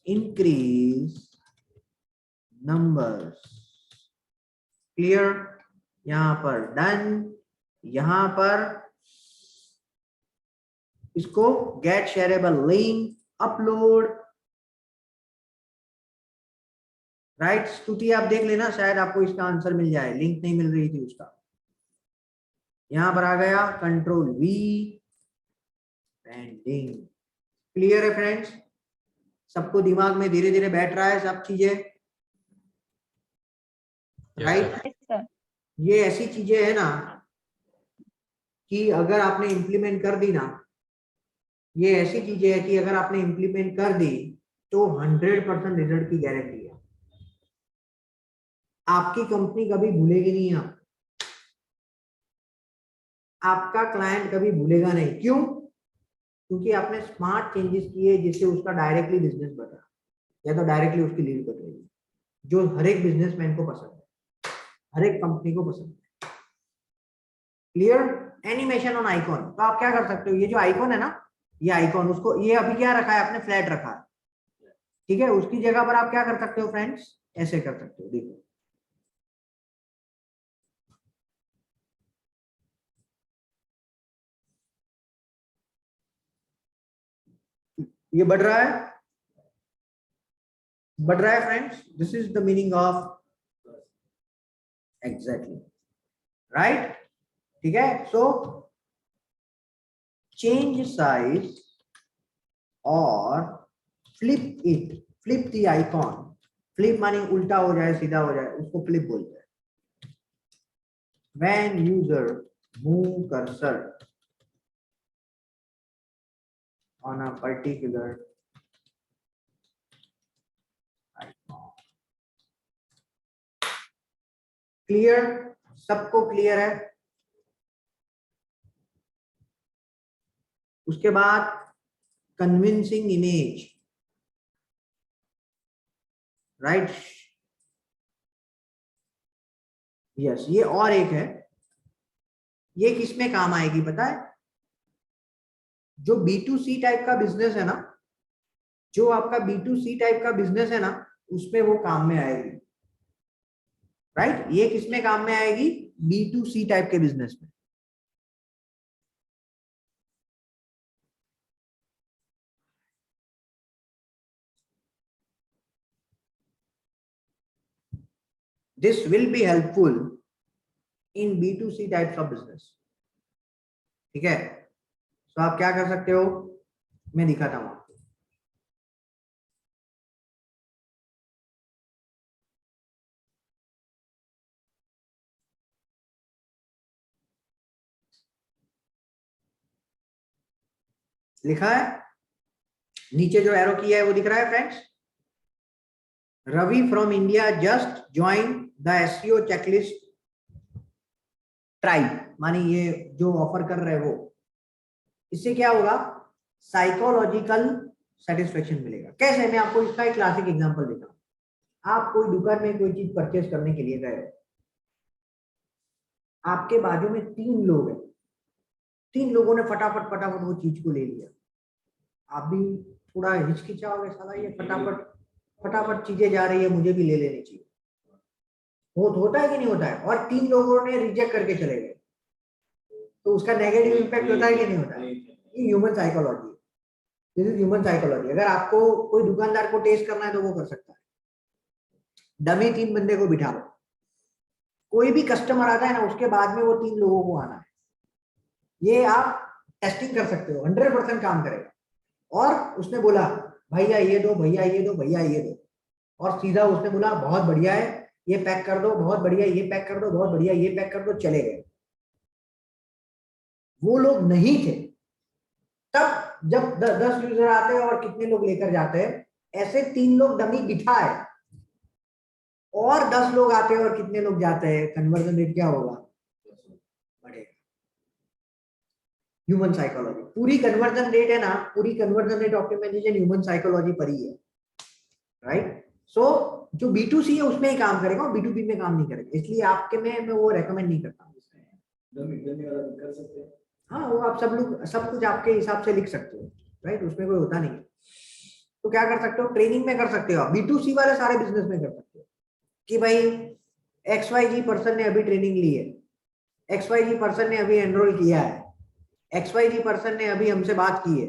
J: इंक्रीज नंबर्स, क्लियर, यहां पर डन, यहां पर इसको get shareable link, upload, right. Stuti आप देख लेना, शायद आपको इसका आंसर मिल जाए, लिंक नहीं मिल रही थी उसका। यहां पर आ गया कंट्रोल वी, पेंडिंग, क्लियर है फ्रेंड्स, सबको दिमाग में धीरे धीरे बैठ रहा है सब चीजें, राइट। ये ऐसी चीजें है ना कि अगर आपने इंप्लीमेंट कर दी ना, ये ऐसी चीजें है कि अगर आपने इंप्लीमेंट कर दी तो 100% रिजल्ट की गारंटी है। आपकी कंपनी कभी भूलेगी नहीं, आपका क्लाइंट कभी भूलेगा नहीं। क्यों? क्योंकि आपने स्मार्ट चेंजेस किए जिससे उसका डायरेक्टली बिजनेस बढ़ा या तो डायरेक्टली उसकी लीड बदलेगी, जो हर एक बिजनेसमैन को पसंद है, हर एक कंपनी को पसंद है। क्लियर? एनिमेशन ऑन आइकॉन, तो आप क्या कर सकते हो, ये जो आइकॉन है ना, ये आइकॉन, उसको ये अभी क्या रखा है आपने, फ्लैट रखा है, ठीक है। उसकी जगह पर आप क्या कर सकते हो फ्रेंड्स, ऐसे कर सकते हो, देखो ये बढ़ रहा है, बढ़ रहा है friends. This is the meaning of exactly, right, ठीक है। सो चेंज साइज और flip it, flip the icon, flip मानी उल्टा हो जाए, सीधा हो जाए, उसको फ्लिप बोलते हैं। When user move cursor on a particular icon, clear, सबको क्लियर है। उसके बाद कन्विंसिंग इमेज, राइट, यस, ये और एक है, ये किसमें काम आएगी पता है, जो B2C टाइप का बिजनेस है ना, जो आपका B2C टाइप का बिजनेस है ना, उसमें वो काम में आएगी, राइट। ये किसमें काम में आएगी, B2C टाइप के बिजनेस में। This will be helpful in B2C types of business, ठीक है। तो आप क्या कर सकते हो, मैं दिखाता हूं आपको। लिखा है नीचे जो एरो किया है वो दिख रहा है friends, Ravi from India just join the SEO checklist tribe, मानी ये जो ऑफर कर रहे हैं वो, इससे क्या होगा, साइकोलॉजिकल सेटिस्फेक्शन मिलेगा। कैसे? मैं आपको इसका एक क्लासिक एग्जांपल देता हूँ। आप कोई दुकान में कोई चीज परचेज करने के लिए गए, आपके बाजू में 3 लोग हैं, 3 लोगों ने फटाफट फटाफट वो चीज को ले लिया। आप भी थोड़ा हिचकिचाओगे, साला ये फटाफट फटाफट चीजें जा रही है, मुझे भी ले लेनी चाहिए। होता है कि नहीं होता है? और 3 लोगों ने रिजेक्ट करके चले गए, तो उसका नेगेटिव इम्पैक्ट होता है कि नहीं होता है? ये ह्यूमन साइकोलॉजी है। This is human psychology. अगर आपको कोई दुकानदार को टेस्ट करना है तो वो कर सकता है। डमी 3 बंदे को बिठा लो, कोई भी कस्टमर आता है ना, उसके बाद में वो 3 लोगों को आना है। ये आप टेस्टिंग कर सकते हो, 100% काम करेगा। और उसने बोला भैया ये दो, भैया ये दो, भैया ये दो, और सीधा उसने बोला बहुत बढ़िया है, ये पैक कर दो, बहुत बढ़िया, ये पैक कर दो, बहुत बढ़िया, ये पैक कर दो, चले गए। वो लोग नहीं थे। तब जब 10 यूजर आते हैं और कितने लोग लेकर जाते हैं, ऐसे 3 लोग डमी बिठा है, और 10 लोग आते हैं और कितने लोग जाते हैं, कन्वर्जन रेट क्या होगा? बढ़ेगा। ह्यूमन साइकोलॉजी, पूरी कन्वर्जन रेट है ना, पूरी conversion rate optimisation human psychology पर ही है, राइट? सो जो B2C है उसमें ही काम करेगा, और B2B में काम नहीं करेगा। इसलिए आपके में मैं वो रेकमेंड नहीं करता।
N: कर सकते हैं।
J: हाँ, वो आप सब लोग सब कुछ आपके हिसाब से लिख सकते हो, राइट? उसमें कोई होता नहीं है। तो क्या कर सकते हो? ट्रेनिंग में कर सकते हो। B2C वाले सारे बिजनेस में कर सकते हो कि भाई XYZ पर्सन ने अभी ट्रेनिंग ली है, XYZ पर्सन ने अभी एनरोल किया है, XYZ पर्सन ने अभी हमसे बात की है।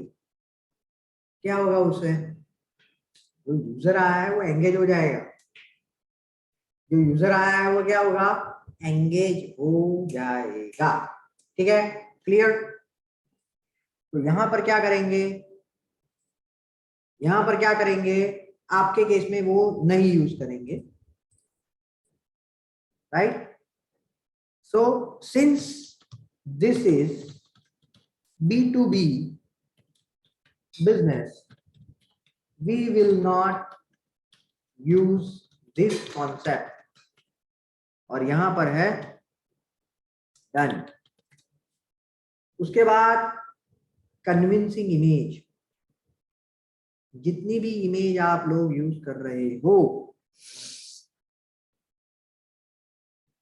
J: क्या होगा उससे? जो यूजर आया है वो एंगेज हो जाएगा। जो यूजर आया है वो क्या होगा? एंगेज हो जाएगा। ठीक है, क्लियर? तो यहां पर क्या करेंगे? यहां पर क्या करेंगे? आपके केस में वो नहीं यूज करेंगे, right? So since this is B2B business, we will not use this concept. और यहां पर है डन। उसके बाद कन्विंसिंग इमेज। जितनी भी इमेज आप लोग यूज कर रहे हो,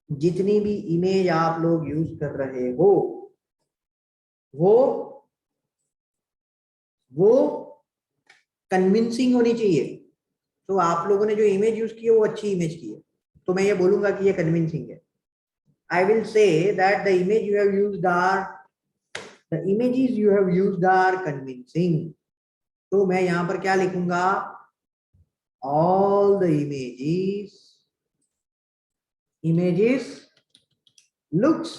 J: जितनी भी इमेज आप लोग यूज कर रहे हो, वो कन्विंसिंग होनी चाहिए। तो आप लोगों ने जो इमेज यूज की है वो अच्छी इमेज की है, तो मैं ये बोलूंगा कि ये कन्विंसिंग है। I will say that the image you have used the images you have used are convincing. तो मैं यहां पर क्या लिखूंगा? All the images looks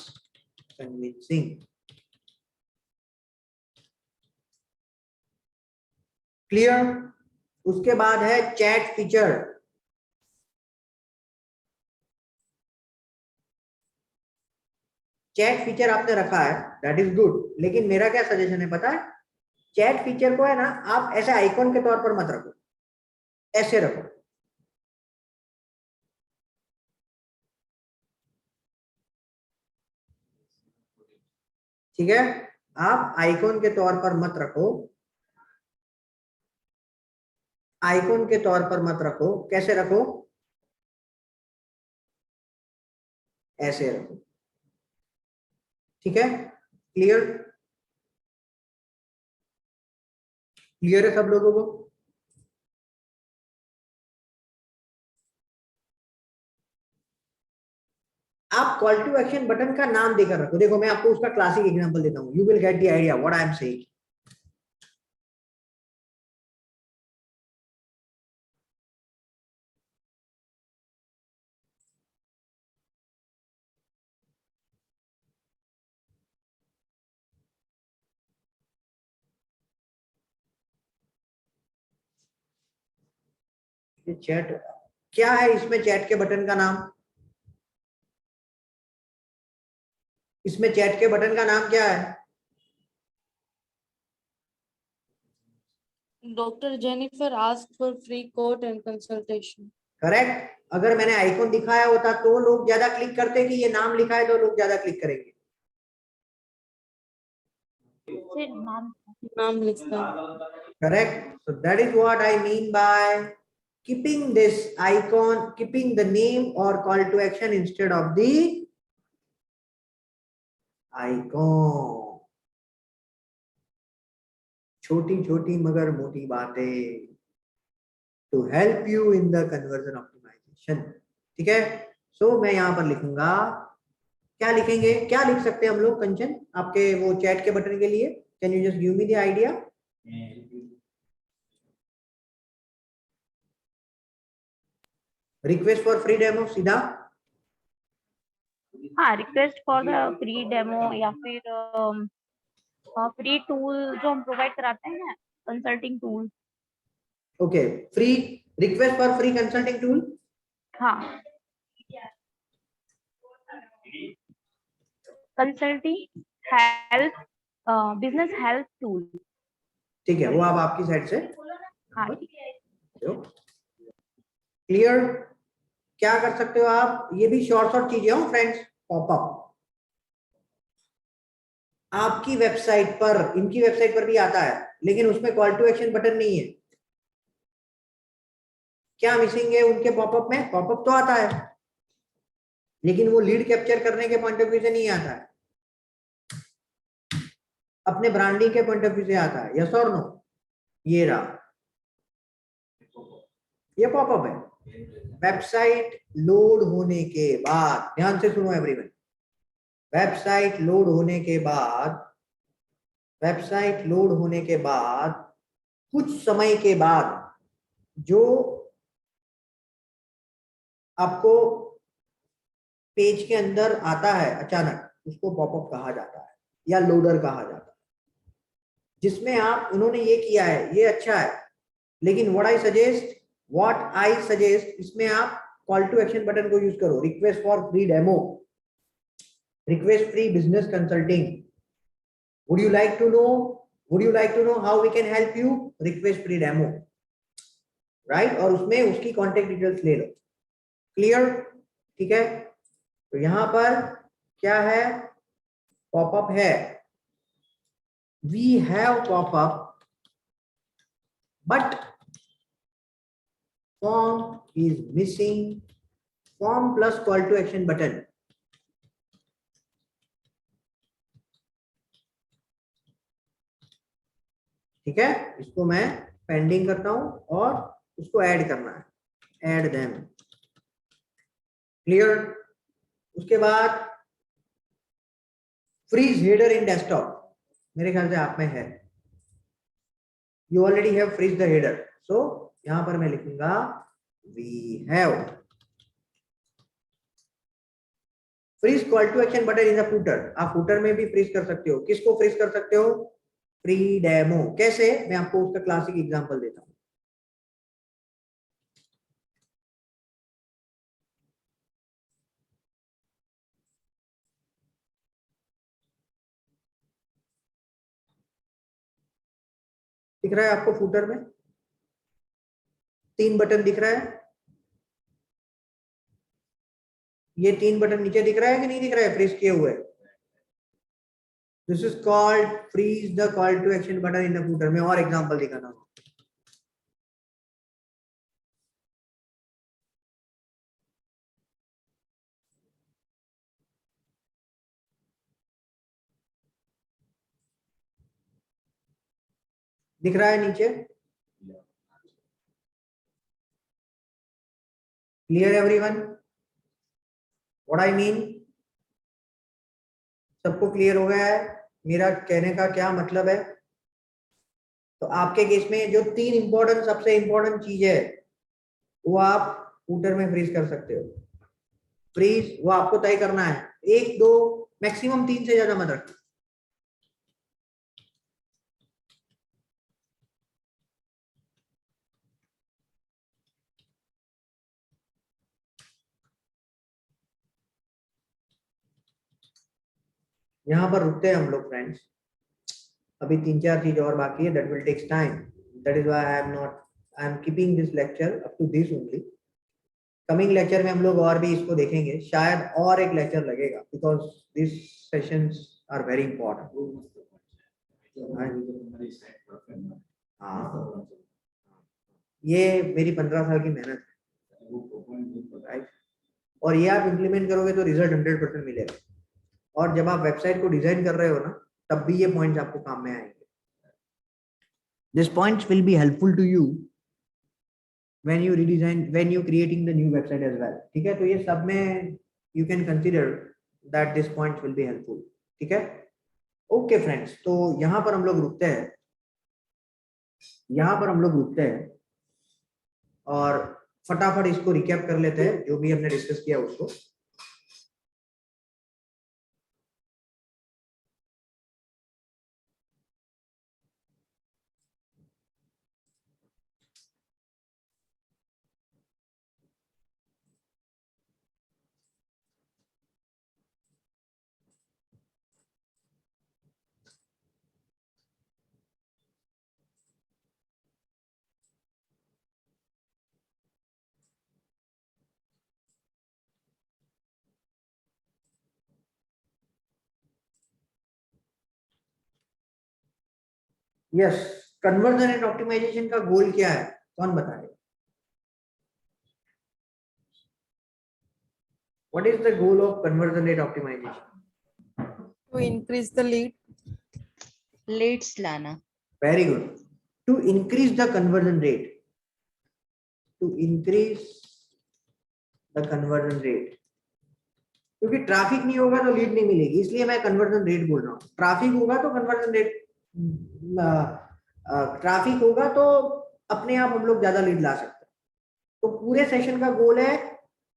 J: convincing. Clear? उसके बाद है चैट फीचर। चैट फीचर आपने रखा है, दैट इज गुड, लेकिन मेरा क्या सजेशन है पता है? चैट फीचर को है ना, आप ऐसे आइकॉन के तौर पर मत रखो, ऐसे रखो। ठीक है, आप आइकॉन के तौर पर मत रखो, आइकॉन के तौर पर मत रखो। कैसे रखो? ऐसे रखो। ठीक है, क्लियर? क्लियर है सब लोगों को? आप कॉल टू एक्शन बटन का नाम देकर रखो। देखो मैं आपको उसका क्लासिक एग्जांपल देता हूं, you will get the idea what I am saying. Chat क्या है? इसमें चैट के बटन का नाम, इसमें चैट के बटन का नाम क्या है?
F: Dr. Jennifer asked for free quote and consultation.
J: Correct. अगर मैंने आइकॉन दिखाया होता तो लोग ज्यादा क्लिक करते, कि ये नाम लिखा है तो लोग ज्यादा क्लिक करेंगे?
E: नीचे
F: नाम लिखता है।
J: Correct. So that is what I mean by keeping this icon, keeping the name or call to action instead of the icon. छोटी छोटी मगर मोटी बातें to help you in the conversion optimization. ठीक है? So मैं यहाँ पर लिखूंगा, क्या लिखेंगे, क्या लिख सकते हैं हम लोग कंचन आपके वो चैट के बटन के लिए? Can you just give me the idea? Request for free demo सीधा?
E: हाँ, request for the free demo या फिर फ्री टूल जो हम प्रोवाइड कराते हैं, consulting tool.
J: Okay, free request for free consulting tool.
E: हाँ, consulting help, business help tool.
J: ठीक है, वो आप आपकी साइड से।
E: हाँ, ठीक है।
J: क्लियर? क्या कर सकते हो आप, ये भी शॉर्ट चीजें हो फ्रेंड्स। पॉपअप आपकी वेबसाइट पर, इनकी वेबसाइट पर भी आता है, लेकिन उसमें कॉल टू एक्शन बटन नहीं है। क्या मिसिंग है उनके पॉपअप में? पॉपअप तो आता है, लेकिन वो लीड कैप्चर करने के पॉइंट ऑफ व्यू से नहीं आता है, अपने ब्रांडिंग के पॉइंट ऑफ व्यू से आता है। यस और नो? ये रहा, ये पॉपअप है। वेबसाइट लोड होने के बाद, ध्यान से सुनो एवरीवन, वेबसाइट लोड होने के बाद, वेबसाइट लोड होने के बाद कुछ समय के बाद जो आपको पेज के अंदर आता है अचानक, उसको पॉपअप कहा जाता है या लोडर कहा जाता है, जिसमें आप, उन्होंने ये किया है, ये अच्छा है, लेकिन व्हाट आई सजेस्ट इसमें आप कॉल टू एक्शन बटन को यूज करो। Request for free demo, request free business consulting. Would you like to know how we can help you? Request free demo, right? और उसमें उसकी contact details ले लो। Clear? ठीक है? तो यहाँ पर क्या है? पॉपअप है, we have pop-up, but form is missing, form plus call to action button। ठीक है, इसको मैं पेंडिंग करता हूं और उसको ऐड करना है, ऐड देम। क्लियर? उसके बाद फ्रीज हेडर इन डेस्कटॉप, मेरे ख्याल से आप में है, you already have freeze the header. So यहां पर मैं लिखूंगा we have freeze call to action button in the footer. आप फूटर में भी फ्रीज कर सकते हो। किसको फ्रीज कर सकते हो? Free demo. कैसे? मैं आपको उसका क्लासिक एग्जांपल देता हूं। दिख रहा है आपको फूटर में 3 बटन दिख रहा है? ये 3 बटन नीचे दिख रहा है कि नहीं दिख रहा है फ्रीज किए हुए? This is called freeze the call to action button in the footer. में और एग्जांपल दिखाता हूं। दिख रहा है नीचे? Clear everyone what I mean? सबको क्लियर हो गया है मेरा कहने का क्या मतलब है? तो आपके केस में जो 3 इंपॉर्टेंट, सबसे इंपॉर्टेंट चीज है, वो आप फूटर में फ्रीज कर सकते हो। फ्रीज वो आपको तय करना है, 1 2 मैक्सिमम 3 से ज्यादा मत रखना। यहाँ पर रुकते हैं हम लोग फ्रेंड्स, अभी 3-4 चीज और बाकी है, that will takes time, that is why I am keeping this lecture up to this only. Coming lecture में हम लोग और भी इसको देखेंगे, शायद और एक लेक्चर लगेगा, because this sessions are very important.
N: तुम्हारी साइड परफेक्ट है।
J: हाँ, ये मेरी 15 साल की मेहनत है,
N: वो पॉइंट
J: राइट। और ये आप इम्प्लीमेंट करोगे तो रिजल्ट 100% मिलेगा। और जब आप वेबसाइट को डिजाइन कर रहे हो ना, तब भी ये पॉइंट्स आपको काम में आएंगे। This points will be helpful to you when you redesign, when you creating the new website as well, ठीक है। तो ये सब में you can consider that this points will be helpful, ठीक है। ओके फ्रेंड्स, तो यहाँ पर हम लोग रुकते हैं, और फटाफट इसको रिकैप कर लेते हैं जो भी हमने डिस्कस किया उसको। यस, कन्वर्जन एंड ऑप्टिमाइजेशन का गोल क्या है, कौन बताएगा? What is the goal of conversion rate optimization?
I: To increase the leads लाना.
J: Very good. To increase the conversion rate. To increase the conversion rate. क्योंकि ट्रैफिक नहीं होगा तो लीड नहीं मिलेगी, इसलिए मैं कन्वर्जन रेट बोल रहा हूँ। ट्रैफिक होगा तो कन्वर्जन रेट, ट्रैफिक होगा तो अपने आप हम लोग ज्यादा लीड ला सकते हैं। तो पूरे सेशन का गोल है,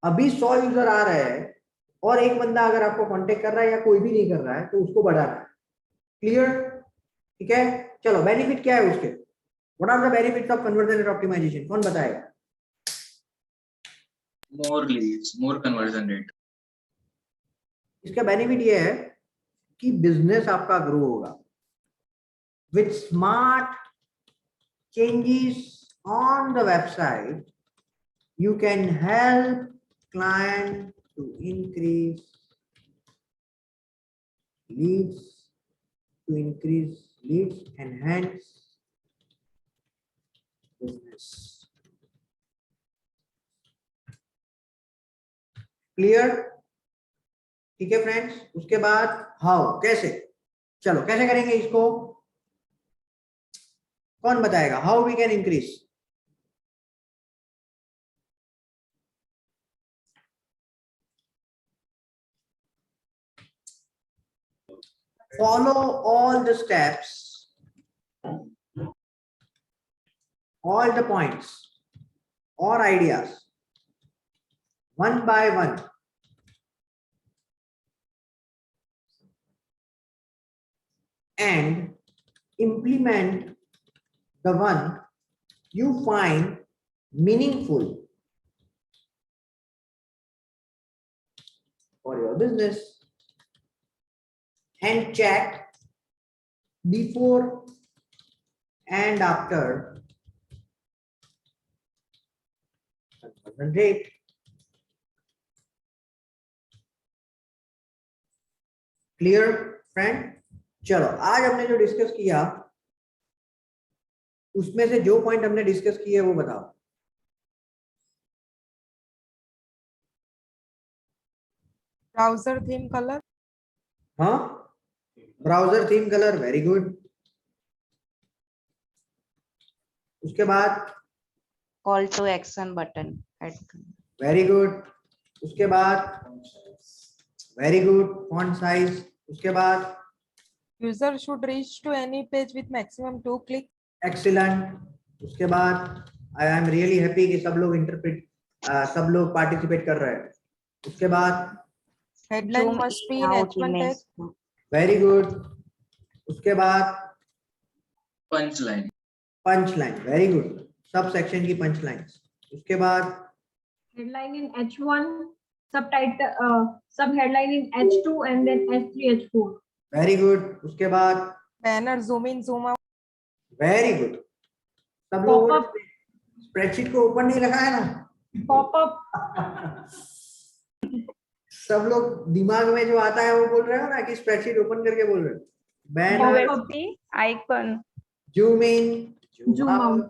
J: अभी 100 यूजर आ रहे हैं और एक बंदा अगर आपको कांटेक्ट कर रहा है या कोई भी नहीं कर रहा है तो उसको बढ़ाना है। क्लियर? ठीक है, चलो बेनिफिट क्या है उसके, what are the benefits of conversion rate optimization, कौन बताएगा?
O: More leads, more conversion rate.
J: इसका बेनिफिट ये है कि बिजनेस आपका ग्रो होगा। With smart changes on the website you can help client to increase leads, enhance business. Clear? ठीक है फ्रेंड्स, उसके बाद हाउ, कैसे, चलो कैसे करेंगे इसको, कौन बताएगा? How we can increase? Follow all the steps, all the points or ideas one by one. And implement the one you find meaningful for your business. And check before and after conversion rate. Clear friend? चलो आज हमने जो discuss किया उसमें से जो point हमने discuss किए वो बताओ।
I: ब्राउजर थीम कलर,
J: हाँ, browser theme colour, very good. उसके बाद
K: call to action button add करना,
J: वेरी गुड। उसके बाद वेरी गुड, फॉन्ट साइज। उसके बाद
I: user should reach to any page with maximum 2 click,
J: excellent. उसके बाद आई एम रियली हैप्पी कि सब लोग पार्टिसिपेट कर रहे हैं। उसके बाद
I: headline must be in H1 tag,
J: very good. उसके बाद
O: पंच लाइन,
J: वेरी गुड, सब सेक्शन की पंच लाइन्स। उसके बाद
P: headline in H1, sub headline in H2 and then H3, H4.
J: Very good. उसके बाद
I: banner zoom in zoom out,
J: very good. सब लोग स्प्रेडशीट को ओपन नहीं रखा है ना,
P: पॉपअप।
J: सब लोग दिमाग में जो आता है वो बोल रहे हो ना कि स्प्रेडशीट ओपन करके बोल रहे हो। banner,
E: USP icon.
J: zoom in,
P: Zoom out.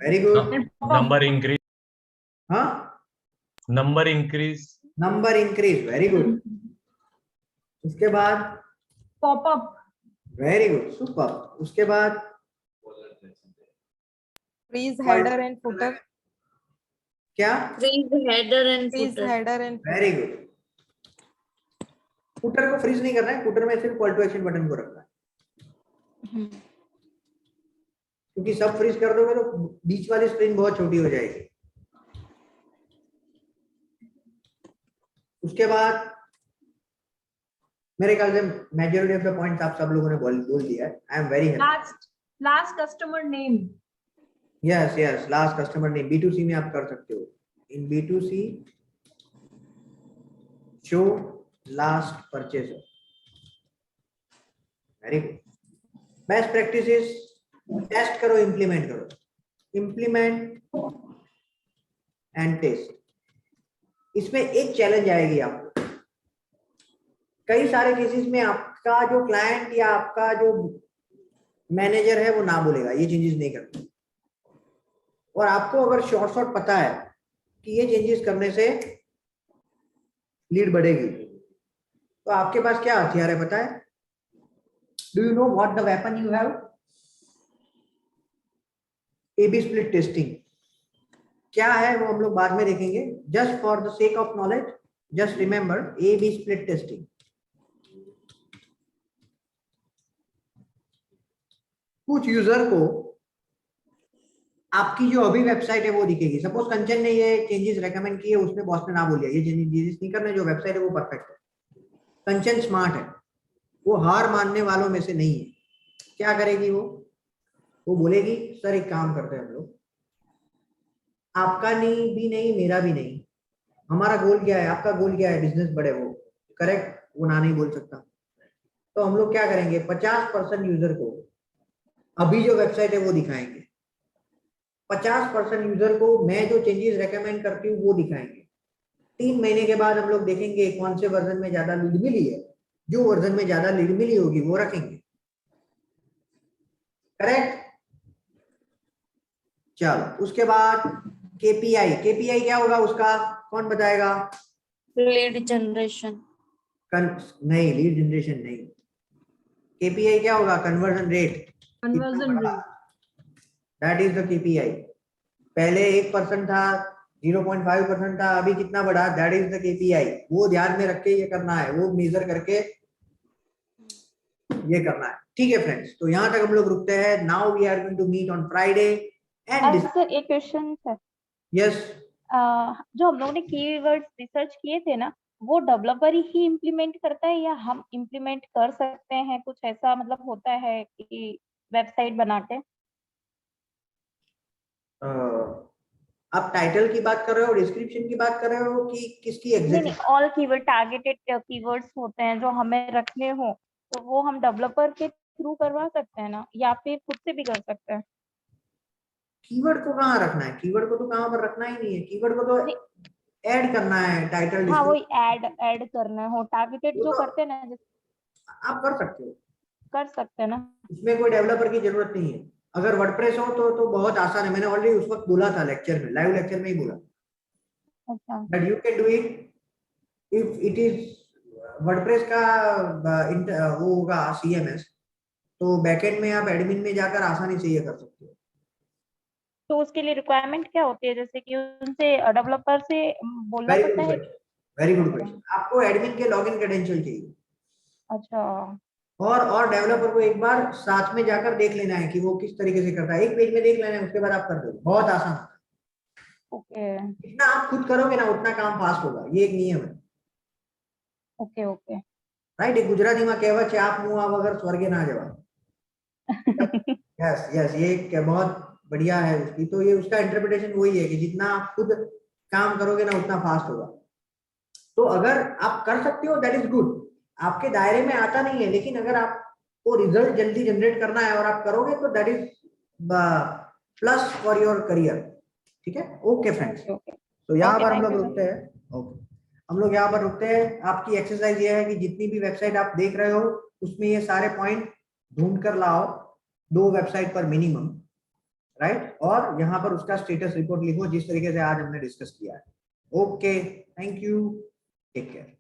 J: very good.
P: And pop-up.
M: Number increase.
J: Huh?
M: Number increase.
J: Number increase, very good. उसके बाद
P: Pop-up.
J: very good, super. उसके बाद
I: Freeze header and footer.
J: क्या?
F: Freeze header and
I: Freeze
F: footer.
I: header and
J: very good. Footer को freeze नहीं करना है, footer में सिर्फ कॉल टू एक्शन बटन को रखना है, क्योंकि सब फ्रीज कर दोगे तो बीच वाली स्क्रीन बहुत छोटी हो जाएगी। उसके बाद मेरे ख्याल से मेजॉरिटी ऑफ द पॉइंट्स आप सब लोगों ने बोल दिया है। I am very happy.
P: Last customer name.
J: Yes yes, last customer name B2C में आप कर सकते हो। In B2C show last purchaser, very good. Best practices, test करो, इंप्लीमेंट करो, इंप्लीमेंट एंड टेस्ट। इसमें एक चैलेंज आएगी आपको, कई सारे केसेस में आपका जो क्लाइंट या आपका जो मैनेजर है वो ना बोलेगा ये चेंजेस नहीं करते, और आपको अगर शॉर्ट पता है कि ये चेंजेस करने से लीड बढ़ेगी, तो आपके पास क्या हथियार है पता है? Do you know what the weapon you have? AB split testing क्या है वो हम लोग बाद में देखेंगे। Just for the sake of knowledge, just remember AB split testing. कुछ यूजर को आपकी जो अभी वेबसाइट है वो दिखेगी। सपोज कंचन ने ये चेंजेस रेकमेंड किए, उसने बॉस ने ना बोल दिया ये चेंजेस नहीं करना, जो वेबसाइट है वो परफेक्ट है। कंचन स्मार्ट है, वो हार मानने वालों में से नहीं है। क्या करेगी वो बोलेगी सर एक काम करते हैं हम लोग, आपका नहीं भी नहीं मेरा भी नहीं, हमारा गोल क्या है, आपका गोल क्या है, बिजनेस बढ़े, वो करेक्ट, वो ना नहीं बोल सकता। तो हम लोग क्या करेंगे, 50% यूजर को अभी जो वेबसाइट है वो दिखाएंगे, 50% यूजर को मैं जो चेंजेस रेकमेंड करती हूँ वो दिखाएंगे। 3 महीने के बाद हम लोग देखेंगे कौन से वर्जन में ज्यादा लीड मिली है, जो वर्जन में ज्यादा लीड मिली होगी वो रखेंगे, करेक्ट। चलो उसके बाद KPI क्या होगा उसका, कौन बताएगा?
F: Lead generation.
J: नहीं, लीड जनरेशन नहीं। KPI क्या होगा? Conversion rate.
P: Conversion rate.
J: That is the KPI। पहले 1% था, 0.5% था, अभी कितना बढ़ा, दैट इज द KPI। वो ध्यान में रख के ये करना है, वो मेजर करके ये करना है, ठीक है फ्रेंड्स। तो यहाँ तक हम लोग रुकते हैं। Now we are going to meet on Friday and
E: sir एक क्वेश्चन है।
J: यस,
E: जो हम लोगों ने कीवर्ड्स रिसर्च किए थे ना, वो डेवलपर ही इम्प्लीमेंट करता है या हम इम्प्लीमेंट कर सकते हैं? कुछ ऐसा मतलब होता है कि वेबसाइट बनाते हैं?
J: आप टाइटल की बात कर रहे हो, डिस्क्रिप्शन की बात कर रहे हो कि किसकी एग्जैक्ट?
E: नहीं, ऑल कीवर्ड टारगेटेड कीवर्ड्स होते हैं जो हमें रखने हो, तो वो हम डेवलपर के थ्रू करवा सकते हैं ना, या फिर खुद से भी कर सकते हैं?
J: कीवर्ड को कहाँ रखना है? कीवर्ड को तो कहाँ पर रखना ही नहीं है, कीवर्ड को तो ऐड करना है टाइटल।
E: हाँ, वही ऐड करना हो, टारगेटेड जो करते हैं ना,
J: आप कर सकते हो
E: ना,
J: इसमें कोई डेवलपर की जरूरत नहीं है। अगर वर्डप्रेस हो तो बहुत आसान है, मैंने ऑलरेडी उस वक्त बोला था लेक्चर में, लाइव लेक्चर में ही बोला।
E: अच्छा,
J: but you can do it if it is WordPress का वो होगा CMS, तो बैकएंड में आप एडमिन में जाकर आसानी से ये कर सकते हो।
E: तो उसके लिए रिक्वायरमेंट क्या होती है, जैसे कि उनसे डेवलपर से बोलना पड़ता है?
J: Very good question. आपको एडमिन के लॉगिन क्रेडेंशियल चाहिए।
E: अच्छा,
J: और डेवलपर को एक बार साथ में जाकर देख लेना है कि वो किस तरीके से करता है, एक पेज में देख लेना है, उसके बाद आप कर दो, बहुत आसान होता है।
E: ओके,
J: जितना आप खुद करोगे ना उतना काम फास्ट होगा, ये एक नियम है।
E: ओके
J: राइट, एक गुजराती में कहेवत है, आप मुआ वगर स्वर्गे ना जवा। यस, ये एक बहुत बढ़िया है उसकी, तो ये उसका इंटरप्रिटेशन वही है कि जितना आप खुद काम करोगे ना उतना फास्ट होगा। तो अगर आप कर सकते हो दैट इज गुड, आपके दायरे में आता नहीं है, लेकिन अगर आपको रिजल्ट जल्दी जनरेट करना है और आप करोगे तो that is plus for your career, ठीक है। ओके फ्रेंड्स, तो यहाँ पर हम लोग रुकते हैं। ओके, हम लोग यहाँ पर रुकते हैं। आपकी एक्सरसाइज ये है कि जितनी भी वेबसाइट आप देख रहे हो उसमें ये सारे पॉइंट ढूंढ कर लाओ 2 वेबसाइट पर मिनिमम, राइट, और यहाँ पर उसका स्टेटस रिपोर्ट लिखो जिस तरीके से आज हमने डिस्कस किया है। Okay, thank you, take care.